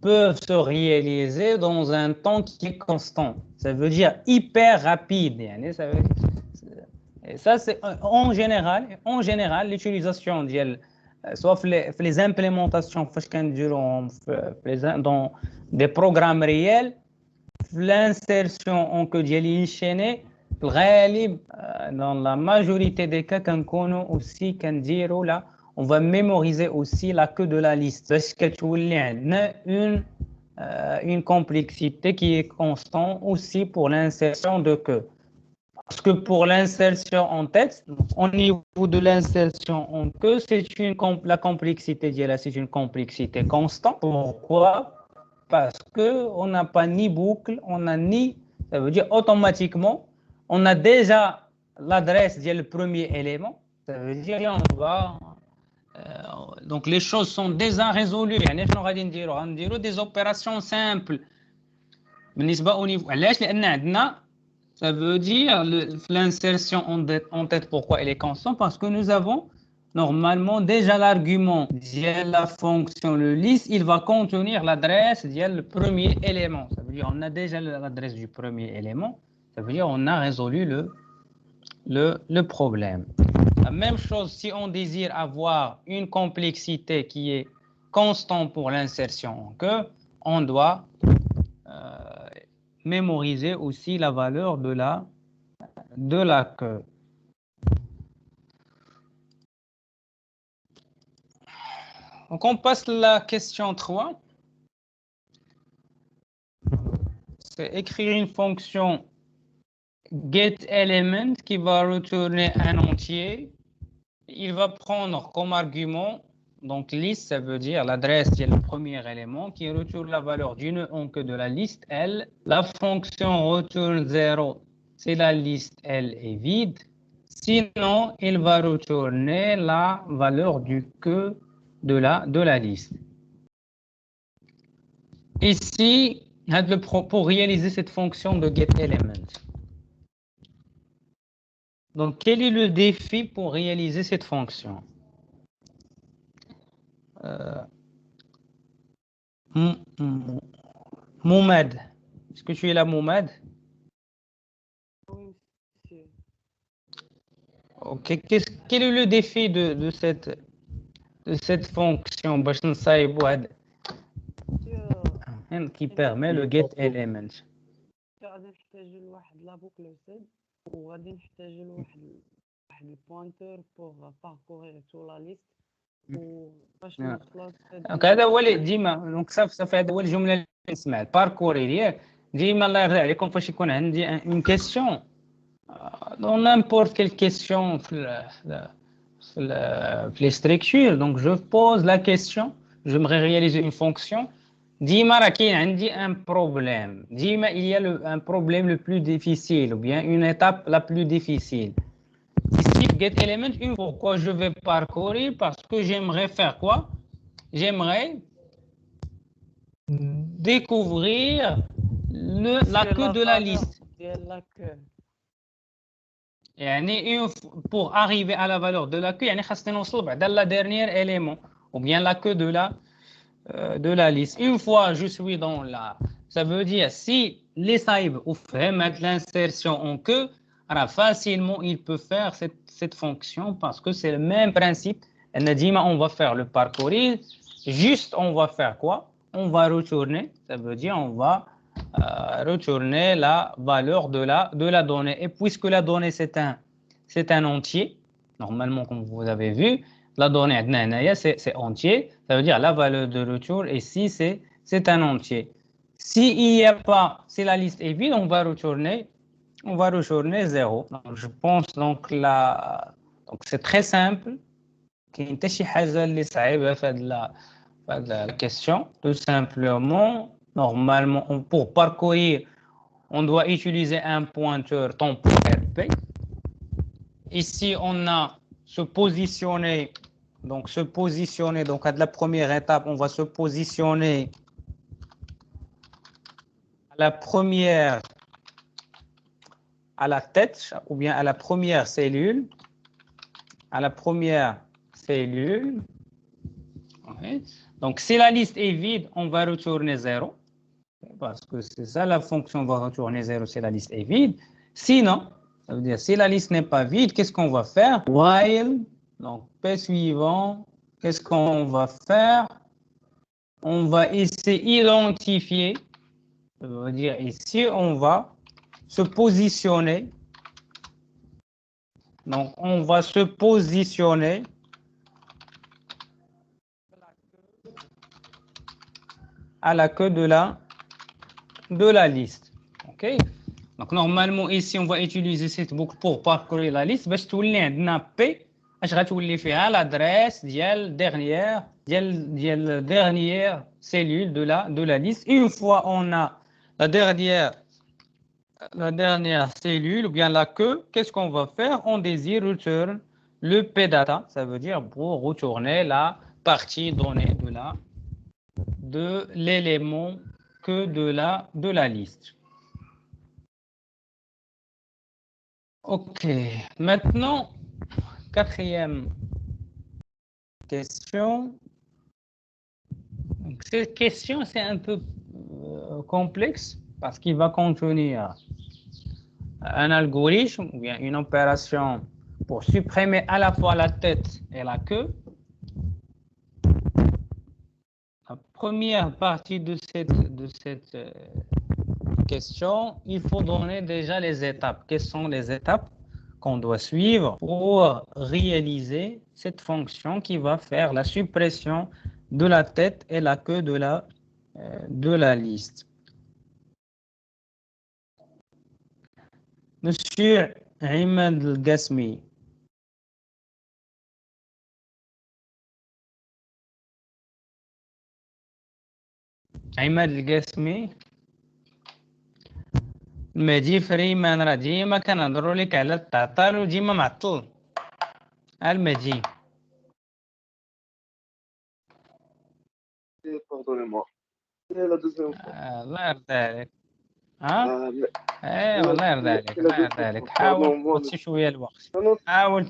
peuvent se réaliser dans un temps qui est constant. Ça veut dire hyper rapide. Et ça, c'est en général, l'utilisation soit les implémentations dans des programmes réels, l'insertion en queue enchaînée, dans la majorité des cas, aussi là, on va mémoriser aussi la queue de la liste. Parce qu'il y a une complexité qui est constante aussi pour l'insertion de queue. Parce que pour l'insertion en tête, au niveau de l'insertion en queue, la complexité c'est une complexité constante. Pourquoi? Parce qu'on n'a pas ni boucle, ça veut dire automatiquement, on a déjà l'adresse du premier élément. Ça veut dire on va... donc les choses sont déjà résolues. Des opérations simples. Au niveau... Ça veut dire l'insertion en tête, pourquoi elle est constante? Parce que nous avons normalement déjà l'argument de la fonction, le list, il va contenir l'adresse du premier élément. Ça veut dire on a déjà l'adresse du premier élément. Ça veut dire on a résolu le problème. La même chose si on désire avoir une complexité qui est constante pour l'insertion en queue, on doit mémoriser aussi la valeur de la queue. Donc on passe à la question 3. C'est écrire une fonction getElement qui va retourner un entier. Il va prendre comme argument, donc liste, ça veut dire l'adresse du premier élément qui retourne la valeur d'une en queue de la liste L. La fonction retourne 0 si la liste L est vide. Sinon, il va retourner la valeur du queue de la liste. Ici, pour réaliser cette fonction de getElement. Donc, quel est le défi pour réaliser cette fonction? Moumad, est-ce que tu es là, Moumad? Oui, monsieur. Ok, quel est le défi de cette fonction qui permet le getElement? غادي نحتاجو لواحد لا بوكل وسد وغادي نحتاجو لواحد البوينتر بوغ باركورير تو لا ليست وباش نوصلو دونك هذا هو اللي ديما دونك صافي هذا هو الجمله اللي نسمع باركورير ديما الله يرضي عليكم فاش يكون عندي اون كيسيون دون نيمبورت كيل كيسيون في les structures donc je pose la question j'aimerais réaliser une fonction ديما راه كاين عندي un problème ديما il y a un problème le plus difficile ou bien une étape la plus difficile. Ici, getElement, pourquoi je vais parcourir? Parce que j'aimerais faire quoi? J'aimerais découvrir la queue de la liste. Pour arriver à la valeur de la queue, il faut dans la dernière élément ou bien la queue de la liste. Une fois je suis dans la... Ça veut dire si les saïbs ou l'insertion en queue, alors facilement il peut faire cette fonction parce que c'est le même principe. On va faire le parcourir. Juste on va faire quoi? On va retourner. Ça veut dire on va retourner la valeur de la donnée. Et puisque la donnée c'est un entier, normalement comme vous avez vu, la donnée c'est entier. Ça veut dire la valeur de retour ici c'est un entier. S'il n'y a pas, si la liste est vide, on va retourner 0. Donc, je pense donc c'est très simple. Il n'y a pas de la question. Tout simplement, normalement, pour parcourir, on doit utiliser un pointeur temporaire P. Ici, on a se positionner. Donc à la première étape, on va se positionner à la première à la tête ou bien à la première cellule. À la première cellule. Ouais. Donc, si la liste est vide, on va retourner 0. Parce que c'est ça, la fonction va retourner 0 si la liste est vide. Sinon, ça veut dire si la liste n'est pas vide, qu'est-ce qu'on va faire? While, donc P suivant, qu'est-ce qu'on va faire? On va essayer d'identifier, ça veut dire ici, on va se positionner. Donc, on va se positionner à la queue de la liste. OK? Donc, normalement, ici, on va utiliser cette boucle pour parcourir la liste. باش تولي عندنا P, اش غتولي فيها l'adresse ديال dernière cellule de la liste. Une fois on a la dernière cellule ou bien la queue, qu'est-ce qu'on va faire? On désire return le p-data, ça veut dire pour retourner la partie donnée de l'élément que de la liste. OK. Maintenant, quatrième question. Donc, cette question, c'est un peu complexe parce qu'il va contenir un algorithme ou bien une opération pour supprimer à la fois la tête et la queue. La première partie de cette question, il faut donner déjà les étapes. Quelles sont les étapes qu'on doit suivre pour réaliser cette fonction qui va faire la suppression de la tête et la queue de la liste. Monsieur Imad El-Gasmi. Imad El-Gasmi. المهدي فريمان راه ديما كنهضروا لك على التعطيل وديما معطل. المهدي. Pardonnez-moi. C'est la deuxième fois. الله يرضى عليك. ها؟ والله يرضى عليك الله يرضى عليك. حاول تبطي شويه الوقت. حاول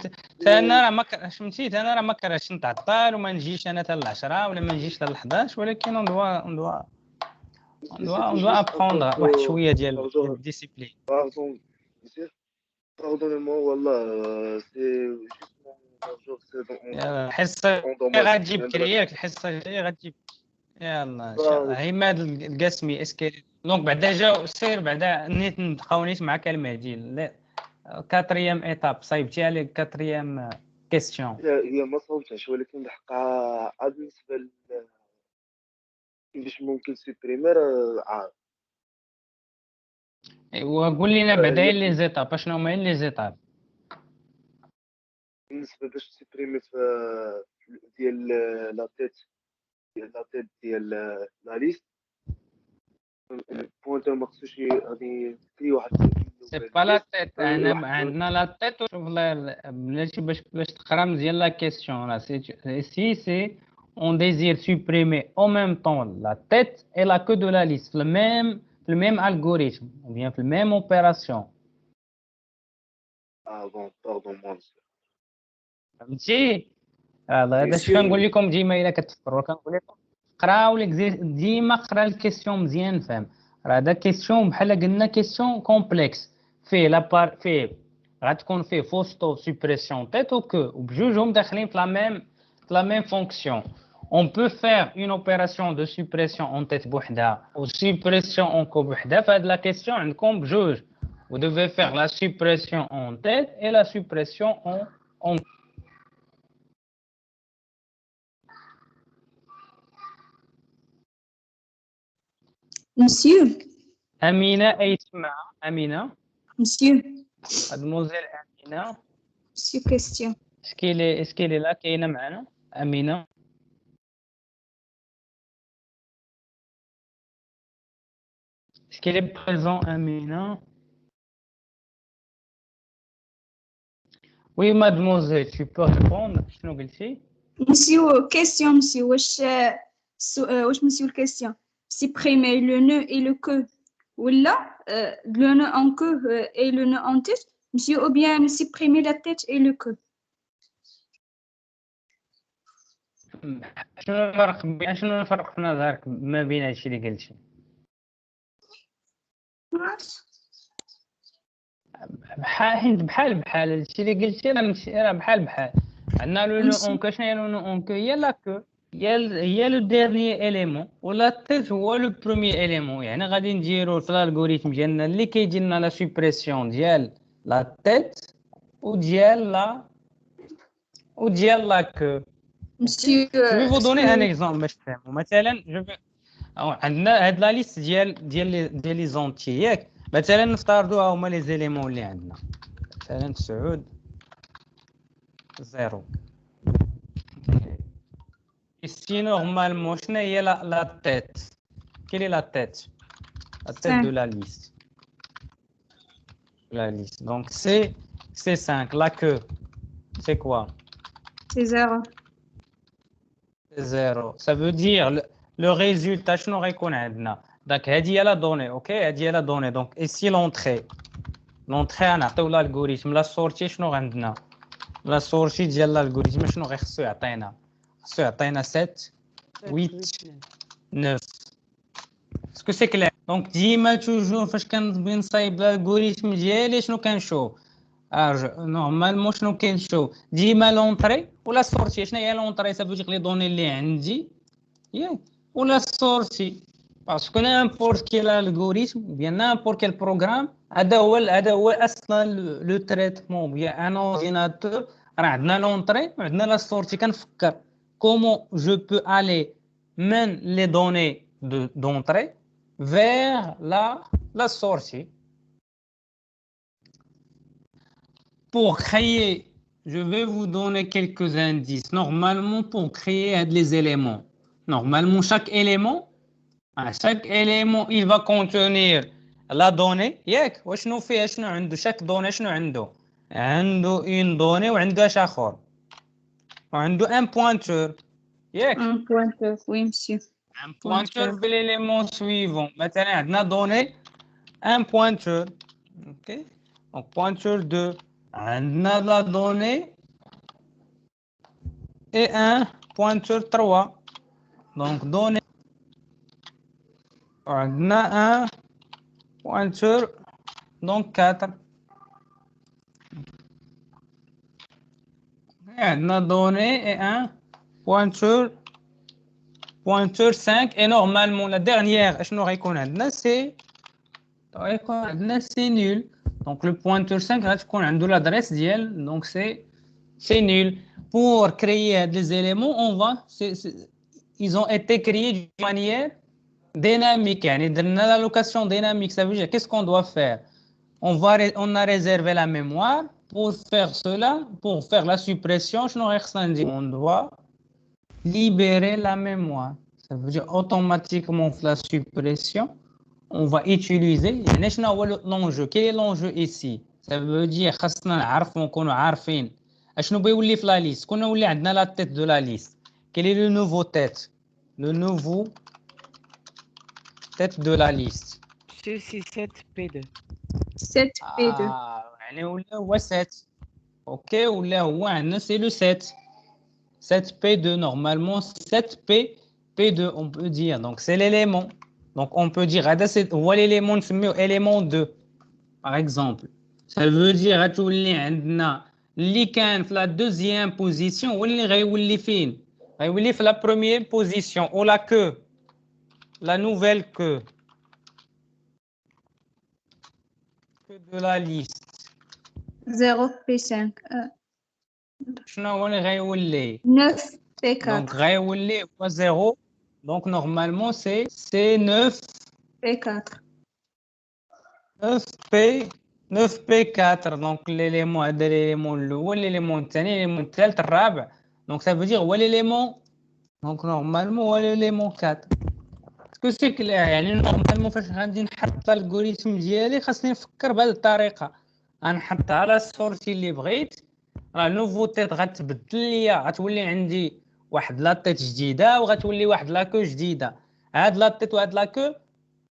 انا راه ما فهمتي انا راه ما كرهتش نتعطل وما نجيش انا حتى ل10 ولا ما نجيش حتى ل11 ولكن on doit apprendre واحد شويه ديال الديسيبلين. Pardonnez-moi, والله c'est juste mon jour c'est الحصه غتجيب كرياك الحصه الجايه غتجيب. يلا ان شاء الله. عماد القاسمي اسكي دونك بعدا جاو سير بعدا نيت نبقاو نيت معاك المهدي. كاتريام ايتاب صايبتي على كاتريام كيستيون. هي ما صوبتهاش ولكن الحق بالنسبه باش ممكن سيبريمير عارف. ايوا قول لنا بعدا لي زيتاب شنو هما لي زيتاب بالنسبه باش سيبريمي ديال لا تيت ديال لا ليست. البوينتر ما خصوش غادي في واحد سي با لا تيت. انا عندنا لا تيت وشوف بلاتي باش تقرا مزيان لا كيسيون راه سي on désire supprimer en même temps la tête et la queue de la liste, le même algorithme, ou bien la même opération. Ah bon, pardon-moi. فهمتي؟ هذا اش كنقول لكم ديما الا كتفكروا كنقول لكم قراو ديما قرا الكيسيون مزيان فهم. راه هذا كيسيون بحال قلنا كيسيون كومبلكس فيه فيه غتكون فيه فوستو سوبريسيون تيت و كو وبجوجهم داخلين في la même fonction. On peut faire une opération de suppression en tête بوحدها ou suppression en queue بوحدها. فهاد la question عندكم بجوج. Vous devez faire la suppression en tête et la suppression en Monsieur. Amina Aïtma. Amina. Monsieur. Mademoiselle Amina. Monsieur, question. Est-ce qu'elle est là كاينة معنا Amina? Est-ce qu'elle est présente Amina? Oui mademoiselle, tu peux répondre. شنو قلتي؟ Monsieur, question monsieur. واش monsieur الكاستيون supprimer le nœud et le queue là, le nœud en queue et le nœud en tête, monsieur, ou bien supprimer la tête et le queue. شنو الفرق في نظرك ما بين هادشي اللي قلتي؟ بحال هادشي اللي قلتي راه بحال عندنا لو نو اون كو. شنو هي لو نو اون كو؟ هي لا كو، هي لو ديرنيي اليمون، ولا تيت هو لو بروميي اليمون. يعني غادي نديرو في الالغوريثم ديالنا اللي كيجي لنا لا سوبريسيون ديال لا تيت وديال لا كو. Monsieur, Je vais vous donner un exemple باش تفهموا. مثلا عندنا هاد لا ليست ديال لي زونتي ياك. مثلا نفترضوا هما لي زيليمون اللي عندنا. مثلا 9 0. Ici normalement شنو هي لا تيت؟ Quelle est la tête? La tête de la liste. La liste. Donc c'est 5. La queue, c'est quoi? C'est 0. 0. Ça veut dire le résultat شنو غيكون عندنا؟ داك هذه هي لا دوني. اوكي، هذه هي لا دوني. دونك ici l'entrée غنعطيو الالغوريثم. لا سورتي شنو عندنا؟ لا سورتي ديال الالغوريثم شنو غيخصو يعطينا؟ خصو يعطينا 7 8 9. اسكو سي كلير؟ دونك ديما توجور فاش كنبغي نصايب الالغوريثم ديالي شنو كنشوف؟ نورمالمون شنو كنشوف؟ ديما لونطري ولا سورتي. شنو هي لونطري؟ سا فو لي دوني اللي عندي ياك، ولا سورتي. باسكو نامبورت كيل الغوريثم بيان نامبورت كيل بروغرام هذا هو اصلا لو تريتمون بيان ان اورديناتور. راه عندنا لونطري وعندنا لا سورتي. كنفكر كومون جو بو الي من لي دوني d'entrée vers la sortie. Pour créer, je vais vous donner quelques indices. Normalement, pour créer les éléments, normalement, chaque élément, il va contenir la donnée. ياك واش شنو فيها؟ شنو عنده chaque donnée؟ شنو عنده une donnée وعنده اش اخر، وعنده un pointeur. ياك Un pointeur, oui, monsieur. un pointeur l'élément suivant. Maintenant, عندنا donné un pointeur. OK. Donc pointeur 2. عندنا la donnée et un pointeur 3. Donc donnée. عندنا un pointeur donc 4. عندنا donnée et un pointeur 5. Et normalement la dernière شنو غيكون عندنا؟ c'est nul. Donc le pointeur 5 غتكون عنده l'adresse ديال donc c'est nul. Pour créer des éléments ils ont été créés d'une manière dynamique. يعني درنا la location dynamique. Ça veut dire qu'est-ce qu'on doit faire? On a réservé la mémoire. Pour faire cela, pour faire la suppression شنو غيخصنا ندير؟ on doit libérer la mémoire. Ça veut dire automatiquement la suppression on va utiliser يعني شنو هو l'enjeu. Quel est l'enjeu ici? Ça veut dire خاصنا نعرفوا نكونوا عارفين اشنو بيولي في لا ليست. كنا ولي عندنا لا تيت دو لا ليست. Quel est le nouveau tête? Le nouveau tête de la liste. C'est 7P2. 7P2. يعني ولا هو 7. اوكي ولا هو عندنا سي لو 7. 7P2 normalement 7P2 on peut dire. Donc c'est l'élément. Donc on peut dire هذا هو l'élément نسميوه élément 2 par exemple. Ça veut dire غتولي عندنا اللي كان في la deuxième position هو اللي غيولي فين؟ غيولي في la première position ou la queue. La nouvelle queue de la liste. 0P5. شنو هو اللي غيولي؟ 9P4. Donc غيولي هو 0. Donc normalement c'est 9P4. 9P4. Donc l'élément هذا l'élément الاول، l'élément الثاني، l'élément الثالث، الرابع. Donc ça veut dire هو l'élément. Donc normalement هو l'élément 4. اسكو سي كلير؟ يعني نورمالمون فاش غادي نحط الالغوريثم ديالي خاصني نفكر بهذه الطريقه. غنحط على السورتي اللي بغيت. راه نوفو تيت غتبدل ليا، غتولي عندي واحد لا تيت جديده وغتولي واحد لاكو جديده. هاد لا تيت وهاد لاكو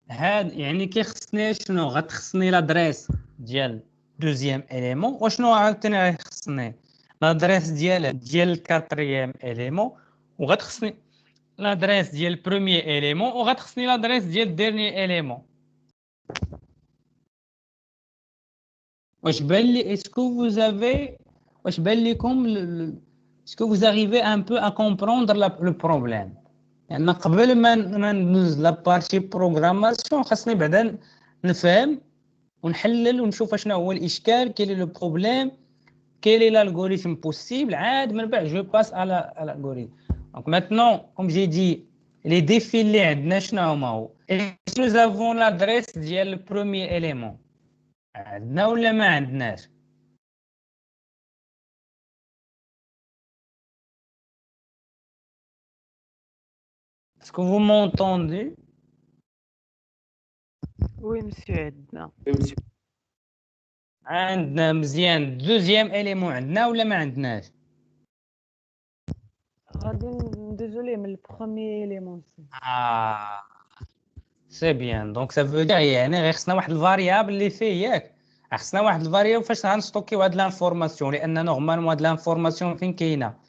هاد يعني كي خصني شنو غتخصني لادريس ديال دوزيام اليمون وشنو عاوتاني غيخصني لادريس ديال الكاتريام اليمون وغتخصني لادريس ديال البروميير اليمون وغتخصني لادريس ديال الديرني اليمون. واش بان لي اسكو vous avez واش بان لكم اسكو vous arrivez un peu à comprendre le problème يعني قبل ما ندوز لابارتي بروغراماسيون خاصني بعدا نفهم ونحلل ونشوف شنو هو الاشكال كاين لو بروبليم quel est l'algorithme possible عاد من بعد je passe à l'algorithme. Donc maintenant comme j'ai dit les défis اللي عندنا شنو هما هو nous avons l'adresse ديال le premier élément عندنا ولا ما عندناش؟ Est-ce que vous m'entendez? وي مسيو عندنا. عندنا مزيان دوزيام اليمون عندنا ولا ما عندناش؟ غادي ندوزو ليه من البروميير اليمون. سي بيان دونك سا فو دير يعني غير خصنا واحد الفاريابل اللي فيه ياك خصنا واحد الفاريابل فاش غنستوكيو هاد لانفورماسيون لان نورمالمون هاد لانفورماسيون فين كاينه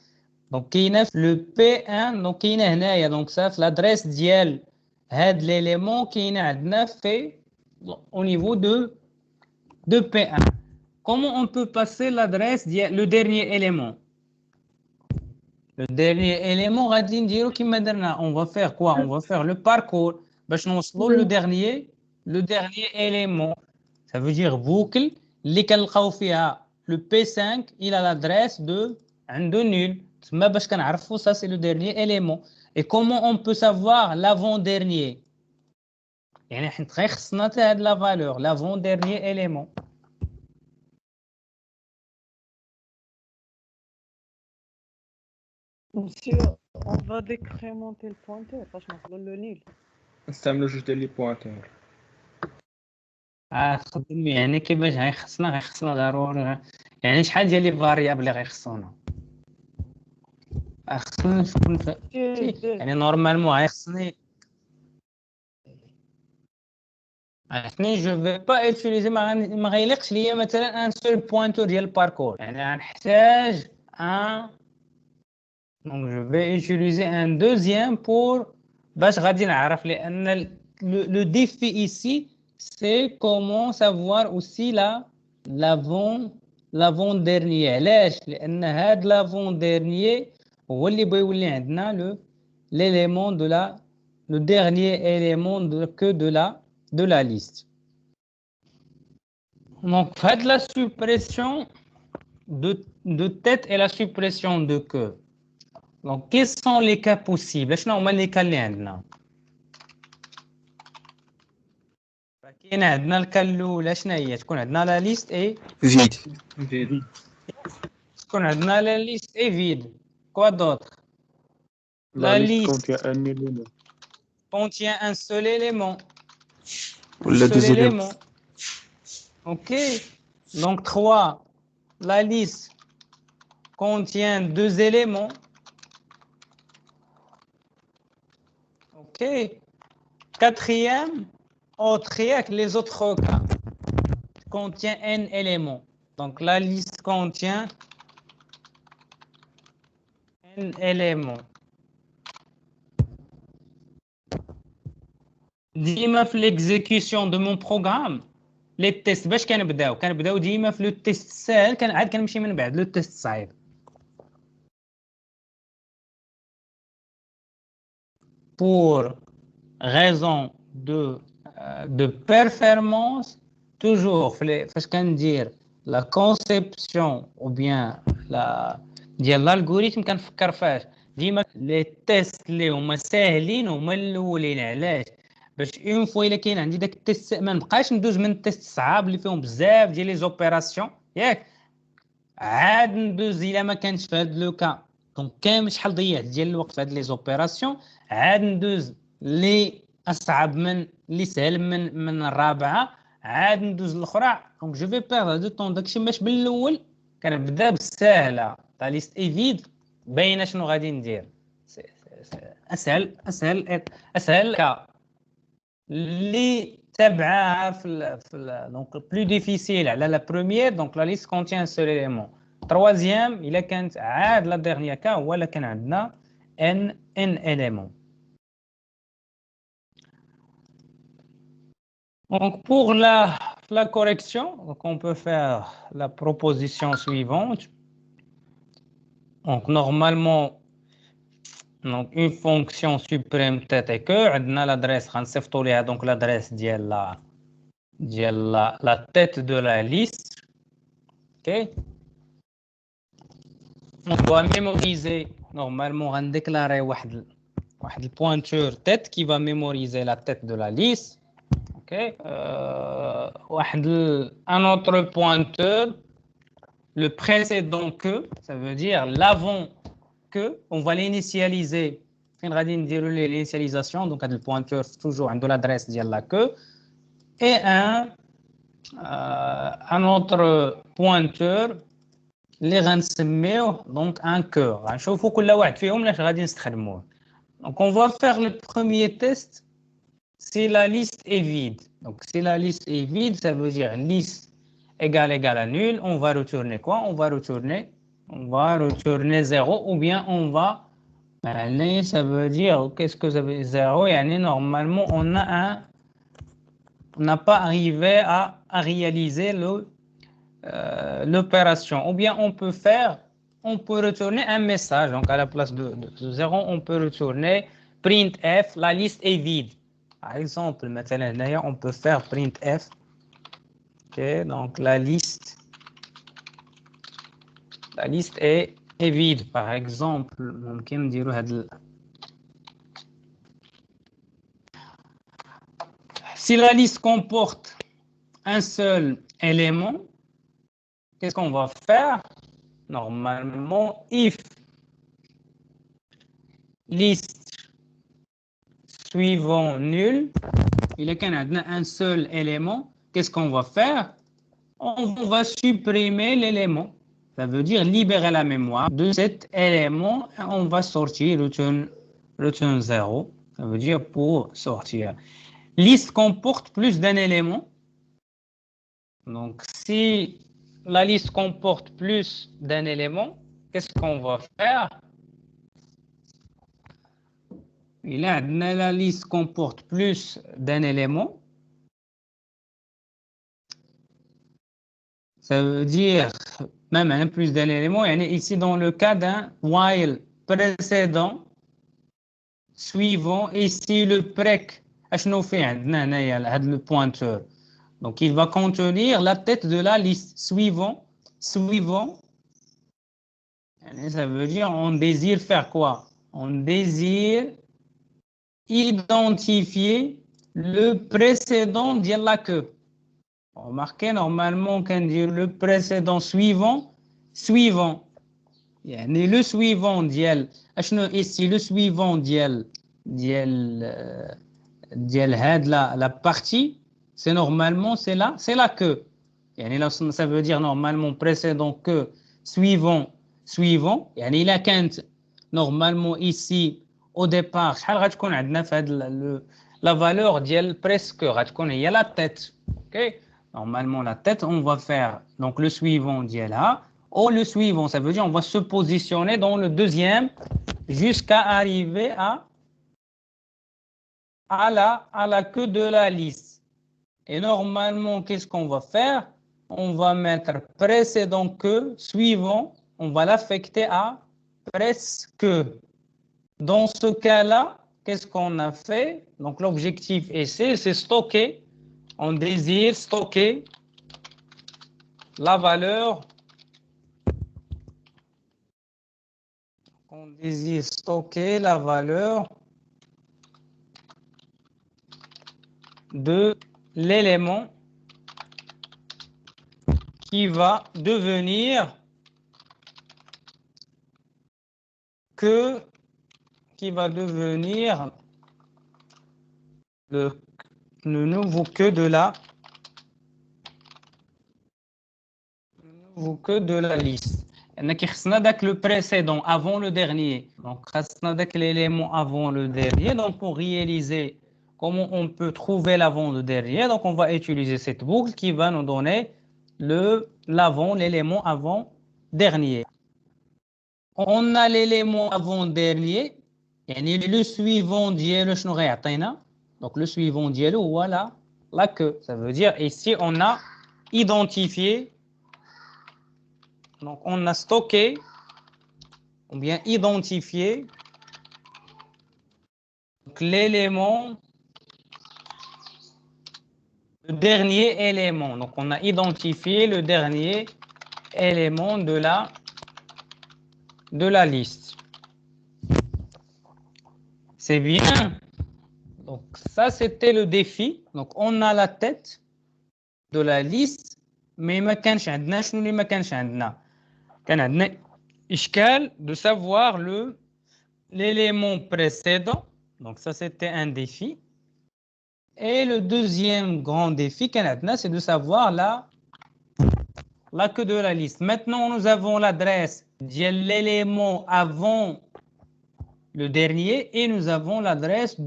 دونك كاينه في لو بي 1 دونك كاينه هنايا دونك سا في لادريس ديال هاد ليليمون كاينه عندنا في au niveau de P1. Comment on peut passer l'adresse le dernier élément? Le dernier élément غادي نديرو كيما درنا on va faire quoi? On va faire le parcours باش نوصلوا le dernier élément. Ça veut dire boucle اللي كنلقاو فيها le P5 il a l'adresse de عنده nul تما باش كنعرفوا ça c'est le dernier élément. Et comment on peut savoir l'avant-dernier? يعني حيت غير خصنا حتى هاد لا فالور لافون ديرنيي اليمون. مسيو اون فا ديكريمونتي البوينتور فاش نوصلوا لو نيل نستعملوا جوج ديال لي بوينتور. خدم يعني كيفاش غيخصنا ضروري يعني شحال ديال لي فاريابل اللي غيخصونا خصنا نكون يعني نورمالمون غيخصني je ne vais pas utiliser ما غيليقش ليا مثلا un seul pointeur ديال الباركور يعني غنحتاج donc je vais utiliser un deuxième pour باش غادي نعرف لان le défi ici c'est comment savoir aussi l'avant dernier علاش لان هاد l'avant dernier هو اللي بيولي عندنا l'élément de le dernier élément de la liste. Donc, faites la suppression de tête et la suppression de queue. Donc, quels sont les cas possibles? شنو هما les cas اللي عندنا؟ كاين عندنا الكا الاولى شنو هي؟ تكون عندنا لا ليست اي فيد. تكون عندنا لا ليست اي فيد. كوا دوطر؟ La liste contient un élément. Contient un seul élément. Le deux éléments. Ok. Donc 3. La liste contient 2 éléments. Ok. Quatrième, autre que les autres cas. Contient n éléments. Donc la liste contient n éléments. ديما في l'exécution de mon programme les tests باش كنبداو ديما في لو تيست ساهل عاد كنمشي من بعد لو تيست صعيب pour raison de performance toujours فاش كندير la conception ou bien ديال l'algorithme كنفكر فاش ديما لي تيست اللي هما ساهلين هما الاولين علاش باش اون فوا الا كاين عندي داك التيست ما نبقاش ندوز من التيست صعاب اللي فيهم بزاف ديال لي زوبيراسيون ياك عاد ندوز الا ما كانش في هذا لو كا دونك كامل شحال ضيعت ديال الوقت في هاد لي زوبيراسيون عاد ندوز لي اصعب من اللي سهل من الرابعه عاد ندوز الاخرى دونك جو في بيردre دو طون داكشي باش بالاول كنبدا بالساهله تا ليست ايفيد باينه شنو غادي ندير اسهل كا اللي تبعها donc plus difficile على la première, donc la liste contient un seul élément. Troisième, il a كانت عاد la dernière cas هو اللي كان عندنا n éléments. Donc pour la correction, donc on peut faire la proposition suivante. Donc normalement, donc une fonction suprême tête et que on a l'adresse, donc l'adresse de la tête de la liste. Ok. On doit mémoriser normalement on déclarer le pointeur tête qui va mémoriser la tête de la liste. Ok. Un autre pointeur, le précédent que, ça veut dire l'avant que, on va l'initialiser. On va dire l'initialisation, donc le pointeur toujours de l'adresse de la que, et un autre pointeur, les غنسميوه donc un cœur. غنشوفوا كل واحد فيهم لاش غادي نستخدموه. Donc on va faire le premier test si la liste est vide. Donc si la liste est vide, ça veut dire liste égale à nul. On va retourner quoi? On va retourner 0 ou bien on va ça veut dire qu'est-ce que ça veut dire 0? Et normalement on n'a pas arrivé à réaliser l'opération. Ou bien on peut retourner un message. Donc à la place de 0, on peut retourner printf, la liste est vide. Par exemple, maintenant, on peut faire printf. Ok, donc la liste est vide. Par exemple, on peut dire si la liste comporte un seul élément, qu'est-ce qu'on va faire? Normalement, if liste suivant nul, il est qu'on a un seul élément, qu'est-ce qu'on va faire? On va supprimer l'élément. Ça veut dire libérer la mémoire de cet élément et on va sortir return 0. Ça veut dire pour sortir. Liste comporte plus d'un élément. Donc, si la liste comporte plus d'un élément, qu'est-ce qu'on va faire? La liste comporte plus d'un élément. Ça veut dire même un plus d'un élément. Ici, dans le cas d'un while précédent, suivant, ici le break, le pointeur. Donc, il va contenir la tête de la liste suivant. Ça veut dire on désire faire quoi? On désire identifier le précédent de la queue. Remarquez normalement qu'on dit le précédent suivant. Le suivant ici le suivant la partie, c'est normalement c'est la queue. Ça veut dire normalement précédent que suivant. Il a qu'un normalement ici au départ la valeur presque il y a la tête. OK? Normalement la tête on va faire donc le suivant ou le suivant, ça veut dire on va se positionner dans le deuxième jusqu'à arriver à la queue de la liste. Et normalement, qu'est-ce qu'on va faire? On va mettre précédent que, suivant, on va l'affecter à presque. Dans ce cas-là, qu'est-ce qu'on a fait? Donc l'objectif ici, c'est stocker. On désire stocker la valeur. On désire stocker la valeur de l'élément qui va devenir le nouveau que de la liste. Il y a le précédent avant le dernier. Donc, l'élément avant le dernier. Donc, pour réaliser comment on peut trouver l'avant-dernier. Donc, on va utiliser cette boucle qui va nous donner l'élément avant-dernier. On a l'élément avant-dernier, يعني le suivant ديالو شنو غيعطينا. Donc, le suivant ديالو, voilà, la queue. Ça veut dire, ici, on a identifié, donc on a stocké, ou bien identifié l'élément, le dernier élément. Donc, on a identifié le dernier élément de la liste. C'est bien. Donc, ça, c'était le défi. Donc, on a la tête de la liste, mais ما كانش عندنا شنو اللي ما كانش عندنا. كان عندنا إشكال de savoir l'élément précédent. Donc, ça, c'était un défi. Et le deuxième grand défi, c'est de savoir la queue de la liste. Maintenant, nous avons l'adresse de l'élément avant le dernier et nous avons l'adresse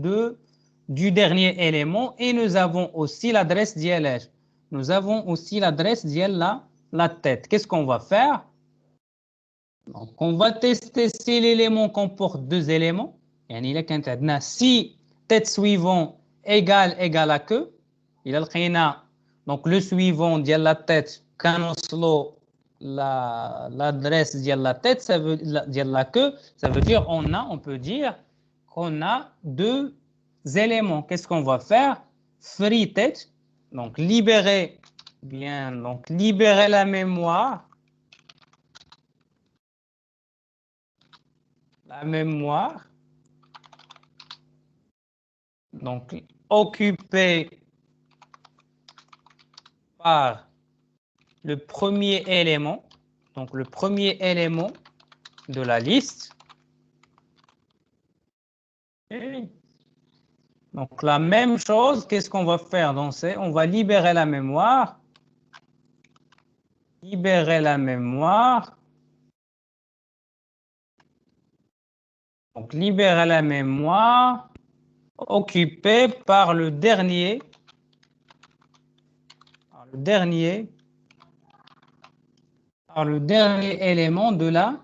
du dernier élément et nous avons aussi l'adresse d'ILH. Nous avons aussi l'adresse de la tête. Qu'est-ce qu'on va faire? Donc, on va tester si l'élément comporte deux éléments. Si tête suivant égale à queue, il a donc le suivant de la tête, l'adresse de la tête, ça veut dire la queue, ça veut dire on peut dire qu'on a deux éléments. Qu'est-ce qu'on va faire? Free tête, donc libérer la mémoire. Donc occupée par le premier élément, donc le premier élément de la liste. Okay. Donc la même chose, qu'est-ce qu'on va faire? On va libérer la mémoire. Donc libérer la mémoire occupée par le dernier élément de la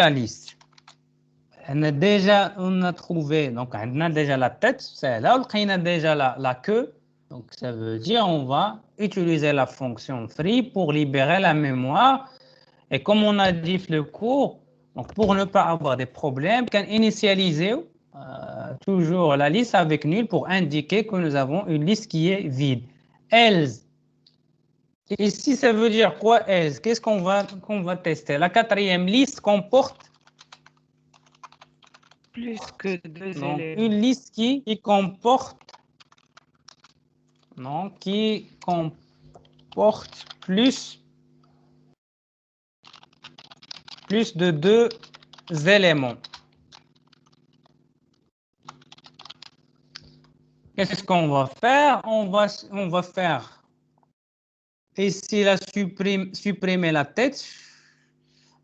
liste. On a trouvé, donc on a déjà la tête, c'est là où on a déjà la queue. Donc ça veut dire on va utiliser la fonction free pour libérer la mémoire. Et comme on a dit le cours, donc pour ne pas avoir des problèmes, on initialiser toujours la liste avec nul pour indiquer que nous avons une liste qui est vide. Else. Ici, ça veut dire quoi, else? Qu'est-ce qu'on va tester? La quatrième liste comporte plus que deux donc, éléments. une liste qui comporte plus de deux éléments. Qu'est-ce qu'on va faire? On va faire ici supprimer la tête.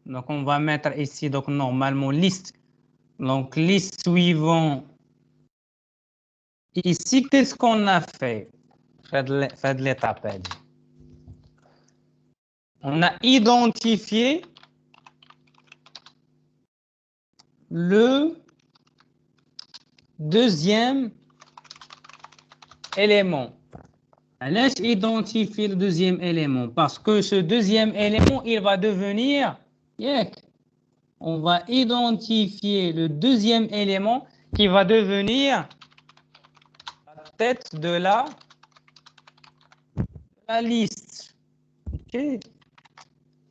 Donc on va mettre ici donc normalement liste. Donc liste suivante. Ici, qu'est-ce qu'on a fait? Faites l'étape. On a identifié le deuxième élément. Laisse identifier le deuxième élément parce que ce deuxième élément, il va devenir, on va identifier le deuxième élément qui va devenir la tête de la liste. Okay.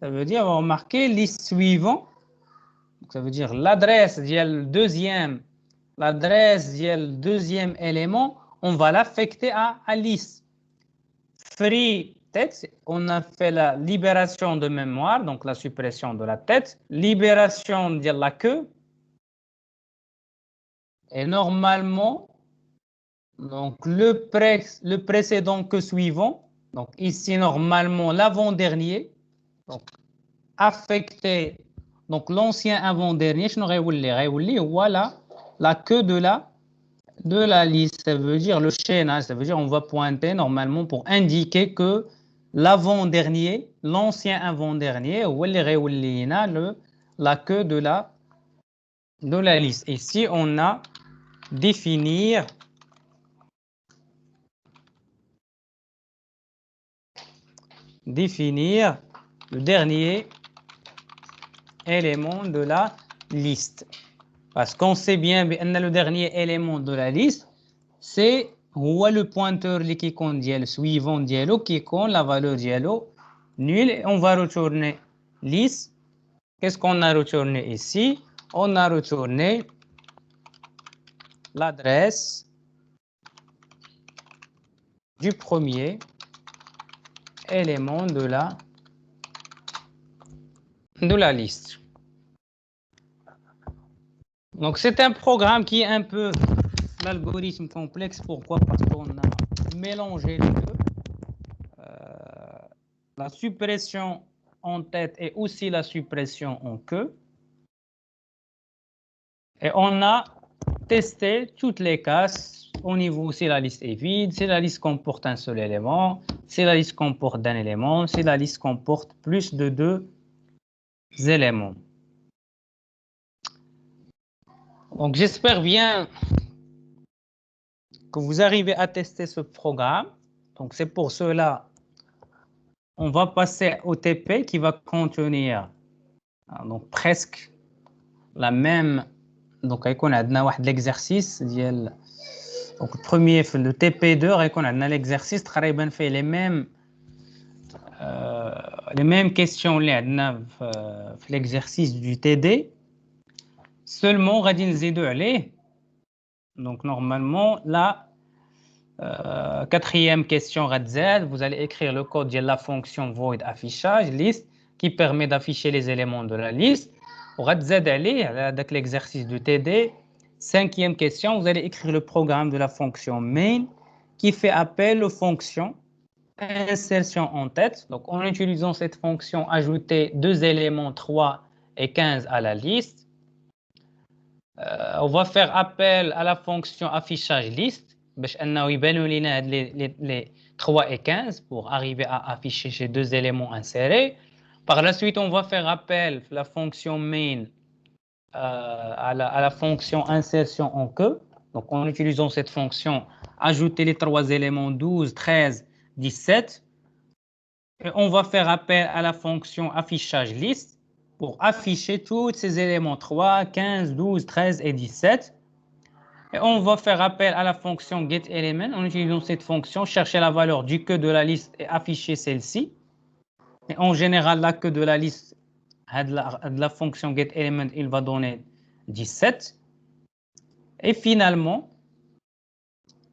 Ça veut dire, on va marquer liste suivante. Ça veut dire l'adresse du deuxième élément, on va l'affecter à liste. Free tête, on a fait la libération de mémoire, donc la suppression de la tête, libération de la queue. Et normalement, donc le précédent que suivant, donc ici normalement l'avant-dernier, donc affecté, donc l'ancien avant-dernier, voilà la queue de de la liste. Ça veut dire le chaînage, ça veut dire on va pointer normalement pour indiquer que l'avant-dernier, l'ancien avant-dernier, ou la queue de la liste. Ici, on a définir le dernier élément de la liste. Parce qu'on sait bien que le dernier élément de la liste, c'est le pointeur qui compte suivant qui compte la valeur dialogue nul. Et on va retourner liste. Qu'est-ce qu'on a retourné ici? On a retourné l'adresse du premier élément de la liste. Donc, c'est un programme qui est un peu l'algorithme complexe. Pourquoi? Parce qu'on a mélangé les deux. La suppression en tête et aussi la suppression en queue. Et on a testé toutes les cases au niveau si la liste est vide, si la liste comporte un seul élément, si la liste comporte un élément, si la liste comporte plus de 2 éléments. Donc, j'espère bien que vous arrivez à tester ce programme. Donc, c'est pour cela on va passer au TP qui va contenir donc presque la même. Donc, on a l'exercice. Donc, le premier, le TP2, on a l'exercice très bien fait les mêmes questions l'exercice du TD. Seulement, donc normalement, la quatrième question, vous allez écrire le code de la fonction void affichage liste qui permet d'afficher les éléments de la liste. Avec l'exercice du TD. Cinquième question, vous allez écrire le programme de la fonction main qui fait appel aux fonctions insertion en tête. Donc, en utilisant cette fonction, ajouter 2 éléments 3 et 15 à la liste. On va faire appel à la fonction affichage liste les 3 et 15 pour arriver à afficher ces 2 éléments insérés. Par la suite, on va faire appel à la fonction main à la fonction insertion en queue. Donc, en utilisant cette fonction, ajouter les 3 éléments 12, 13, 17. Et on va faire appel à la fonction affichage liste pour afficher tous ces éléments 3, 15, 12, 13 et 17. Et on va faire appel à la fonction getElement. En utilisant cette fonction, chercher la valeur du queue de la liste et afficher celle-ci. Et en général, la queue de la liste de la fonction getElement, il va donner 17. Et finalement,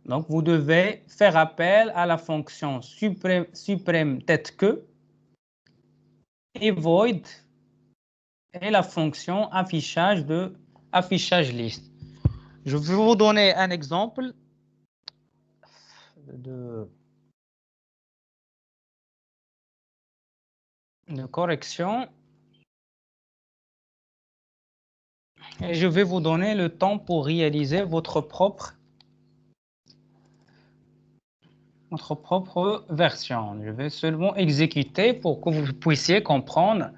donc vous devez faire appel à la fonction suprême tête queue et void et la fonction affichage liste. Je vais vous donner un exemple de correction. Et je vais vous donner le temps pour réaliser votre propre version. Je vais seulement exécuter pour que vous puissiez comprendre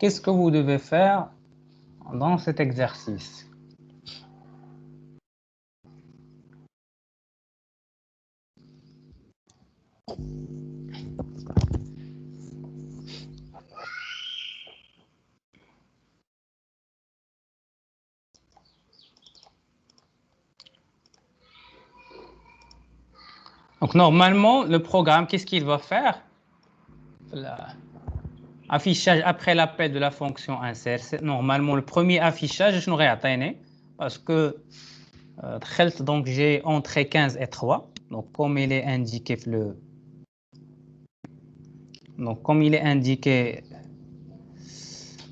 qu'est-ce que vous devez faire dans cet exercice. Donc, normalement, le programme, qu'est-ce qu'il va faire? Affichage après l'appel de la fonction insert. Normalement, le premier affichage, je n'aurais atteint parce que donc j'ai entré 15 et 3. Donc, comme il est indiqué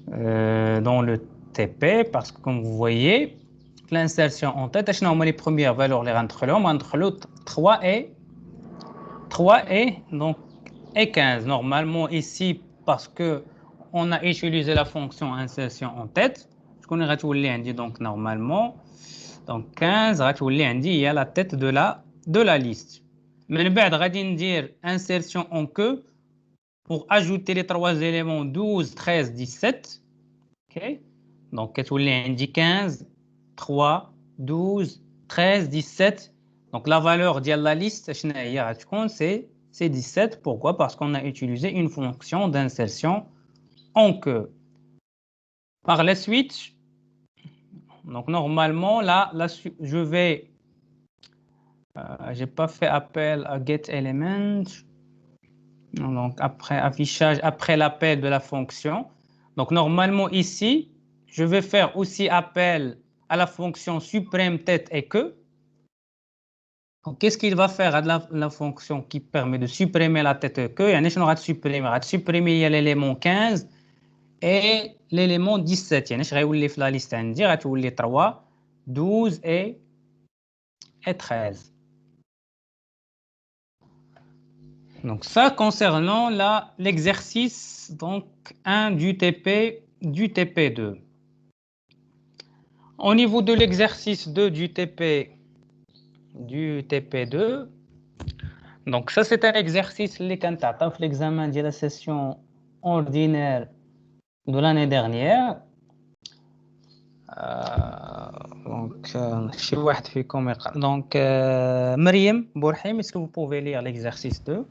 dans le TP, parce que comme vous voyez, l'insertion en tête, je les premières valeurs les entre 3 et 15. Normalement, ici, parce que on a utilisé la fonction insertion en tête, ce qu'on aurait dit donc normalement, Donc 15 غتولي عندي هي la tête de la liste. من بعد غادي ندير insertion en queue pour ajouter les trois éléments 12, 13, 17. OK. Donc كتولي عندي 15, 3, 12, 13, 17. Donc la valeur de la liste شنو هي غتكون c'est 17. Pourquoi? Parce qu'on a utilisé une fonction d'insertion en queue. Par la suite, donc normalement là je vais j'ai pas fait appel à getElement. Donc après affichage, après l'appel de la fonction. Donc normalement ici, je vais faire aussi appel à la fonction suprême tête et queue. Donc qu'est-ce qu'il va faire à la fonction qui permet de supprimer la tête et queue? يعني شنو غتسوبريمي؟ غتسوبريمي l'élément 15 et l'élément 17. يعني اش غيولي في la liste عندي؟ غتولي 3, 12 et 13. Donc ça concernant l'exercice donc 1 du TP2. Au niveau de l'exercice 2 du TP2, donc ça c'est un exercice qui est dans l'examen de la session ordinaire de l'année dernière. Donc Mariam Bourhim, est-ce que vous pouvez lire l'exercice 2?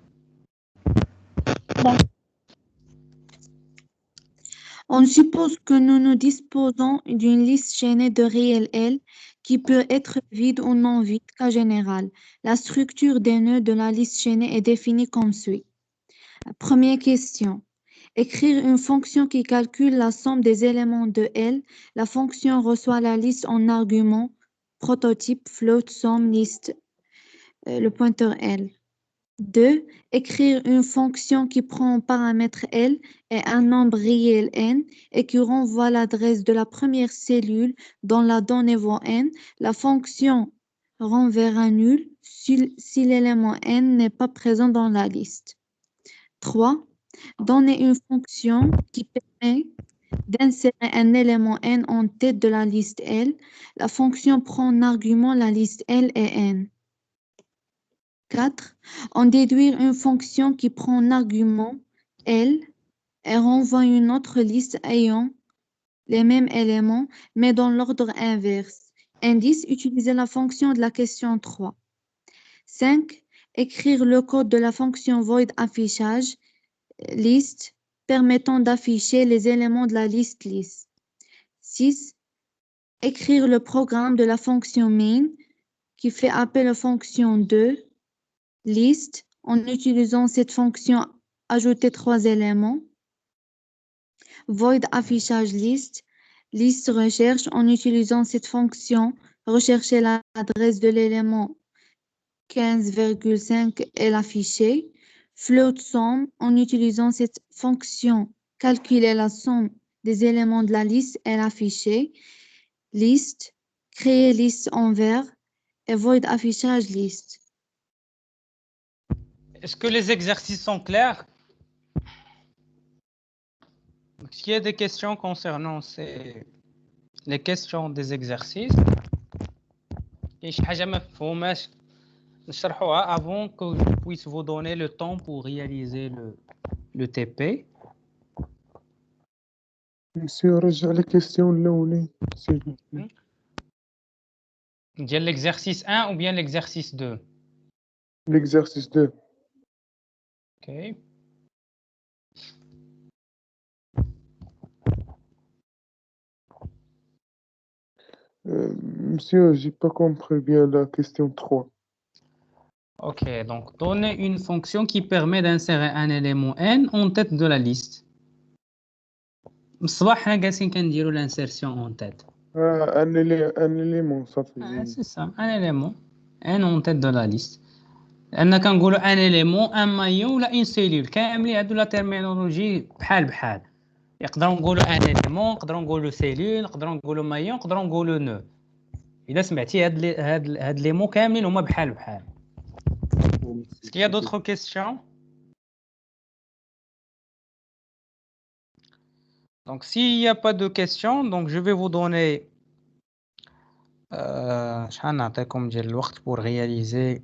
On suppose que nous disposons d'une liste chaînée de réels L qui peut être vide ou non vide, cas général. La structure des nœuds de la liste chaînée est définie comme suit. Première question. Écrire une fonction qui calcule la somme des éléments de L. La fonction reçoit la liste en argument, prototype, float, somme, liste, le pointeur L. 2. Écrire une fonction qui prend en paramètre L et un nombre réel N et qui renvoie l'adresse de la première cellule dont la donnée vaut N. La fonction renverra nul si l'élément N n'est pas présent dans la liste. 3. Donner une fonction qui permet d'insérer un élément N en tête de la liste L. La fonction prend en argument la liste L et N. 4. En déduire une fonction qui prend en argument L et renvoie une autre liste ayant les mêmes éléments, mais dans l'ordre inverse. Indice, utiliser la fonction de la question 3. 5. Écrire le code de la fonction void affichage liste permettant d'afficher les éléments de la liste list. 6. Écrire le programme de la fonction main qui fait appel aux fonctions 2 liste, en utilisant cette fonction, ajouter 3 éléments. Void affichage liste, liste recherche, en utilisant cette fonction, rechercher l'adresse de l'élément 15,5 et l'afficher. Float somme, en utilisant cette fonction, calculer la somme des éléments de la liste et l'afficher. Liste, créer liste en vert et void affichage liste. Est-ce que les exercices sont clairs? S'il y a des questions concernant les questions des exercices, avant que je puisse vous donner le temps pour réaliser le TP. Monsieur, رجع les questions الأولى. L'exercice 1 ou bien l'exercice 2? L'exercice 2. OK. Monsieur, j'ai pas compris bien la question 3. OK, donc donner une fonction qui permet d'insérer un élément N en tête de la liste. الصباح حنا جالسين كنديروا l'insertion en tête. Un élément, ça fait. C'est ça, un élément N en tête de la liste. لأن كنقولوا un élément, un maillon ولا une cellule كاملين هادو لا ترمينولوجي بحال يقدروا نقولوا un élément نقدروا نقولوا cellule نقدروا نقولوا maillon نقدروا نقولوا nœud. إذا سمعتي هاد لي مو كاملين هما بحال. Est-ce qu'il y a d'autres questions? Donc s'il n'y a pas de questions, donc je vais vous donner شحال نعطيكم ديال الوقت pour réaliser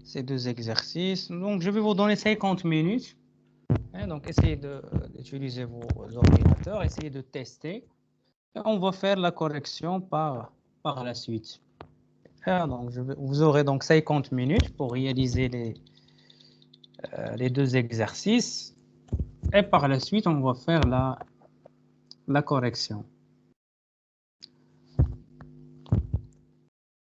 ces deux exercices. Donc je vais vous donner 50 minutes. Donc essayez d'utiliser vos ordinateurs, essayez de tester. Et on va faire la correction par la suite. Donc vous aurez donc 50 minutes pour réaliser les deux exercices. Et par la suite, on va faire la correction.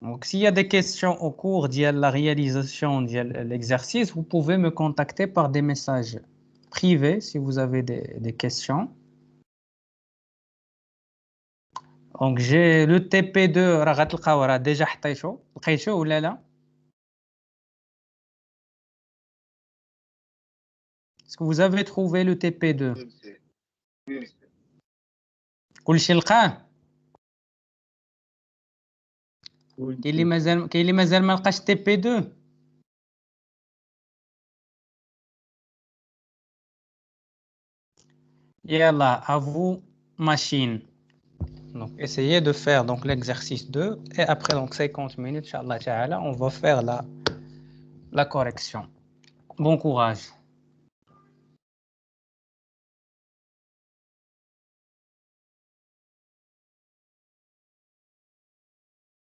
Donc, s'il y a des questions au cours de la réalisation de l'exercice, vous pouvez me contacter par des messages privés si vous avez des questions. Donc, j'ai le TP2, راه غتلقاو راه déjà حطيتو، لقيتو ولا لا؟ Est-ce que vous avez trouvé le TP2? كلشي لقاه؟ كاين اللي مازال ما لقاش TP2. Yalla, à vous, machine. Donc, essayez de faire donc l'exercice 2 et après donc 50 minutes, Inch'Allah Ta'ala, on va faire la correction. Bon courage.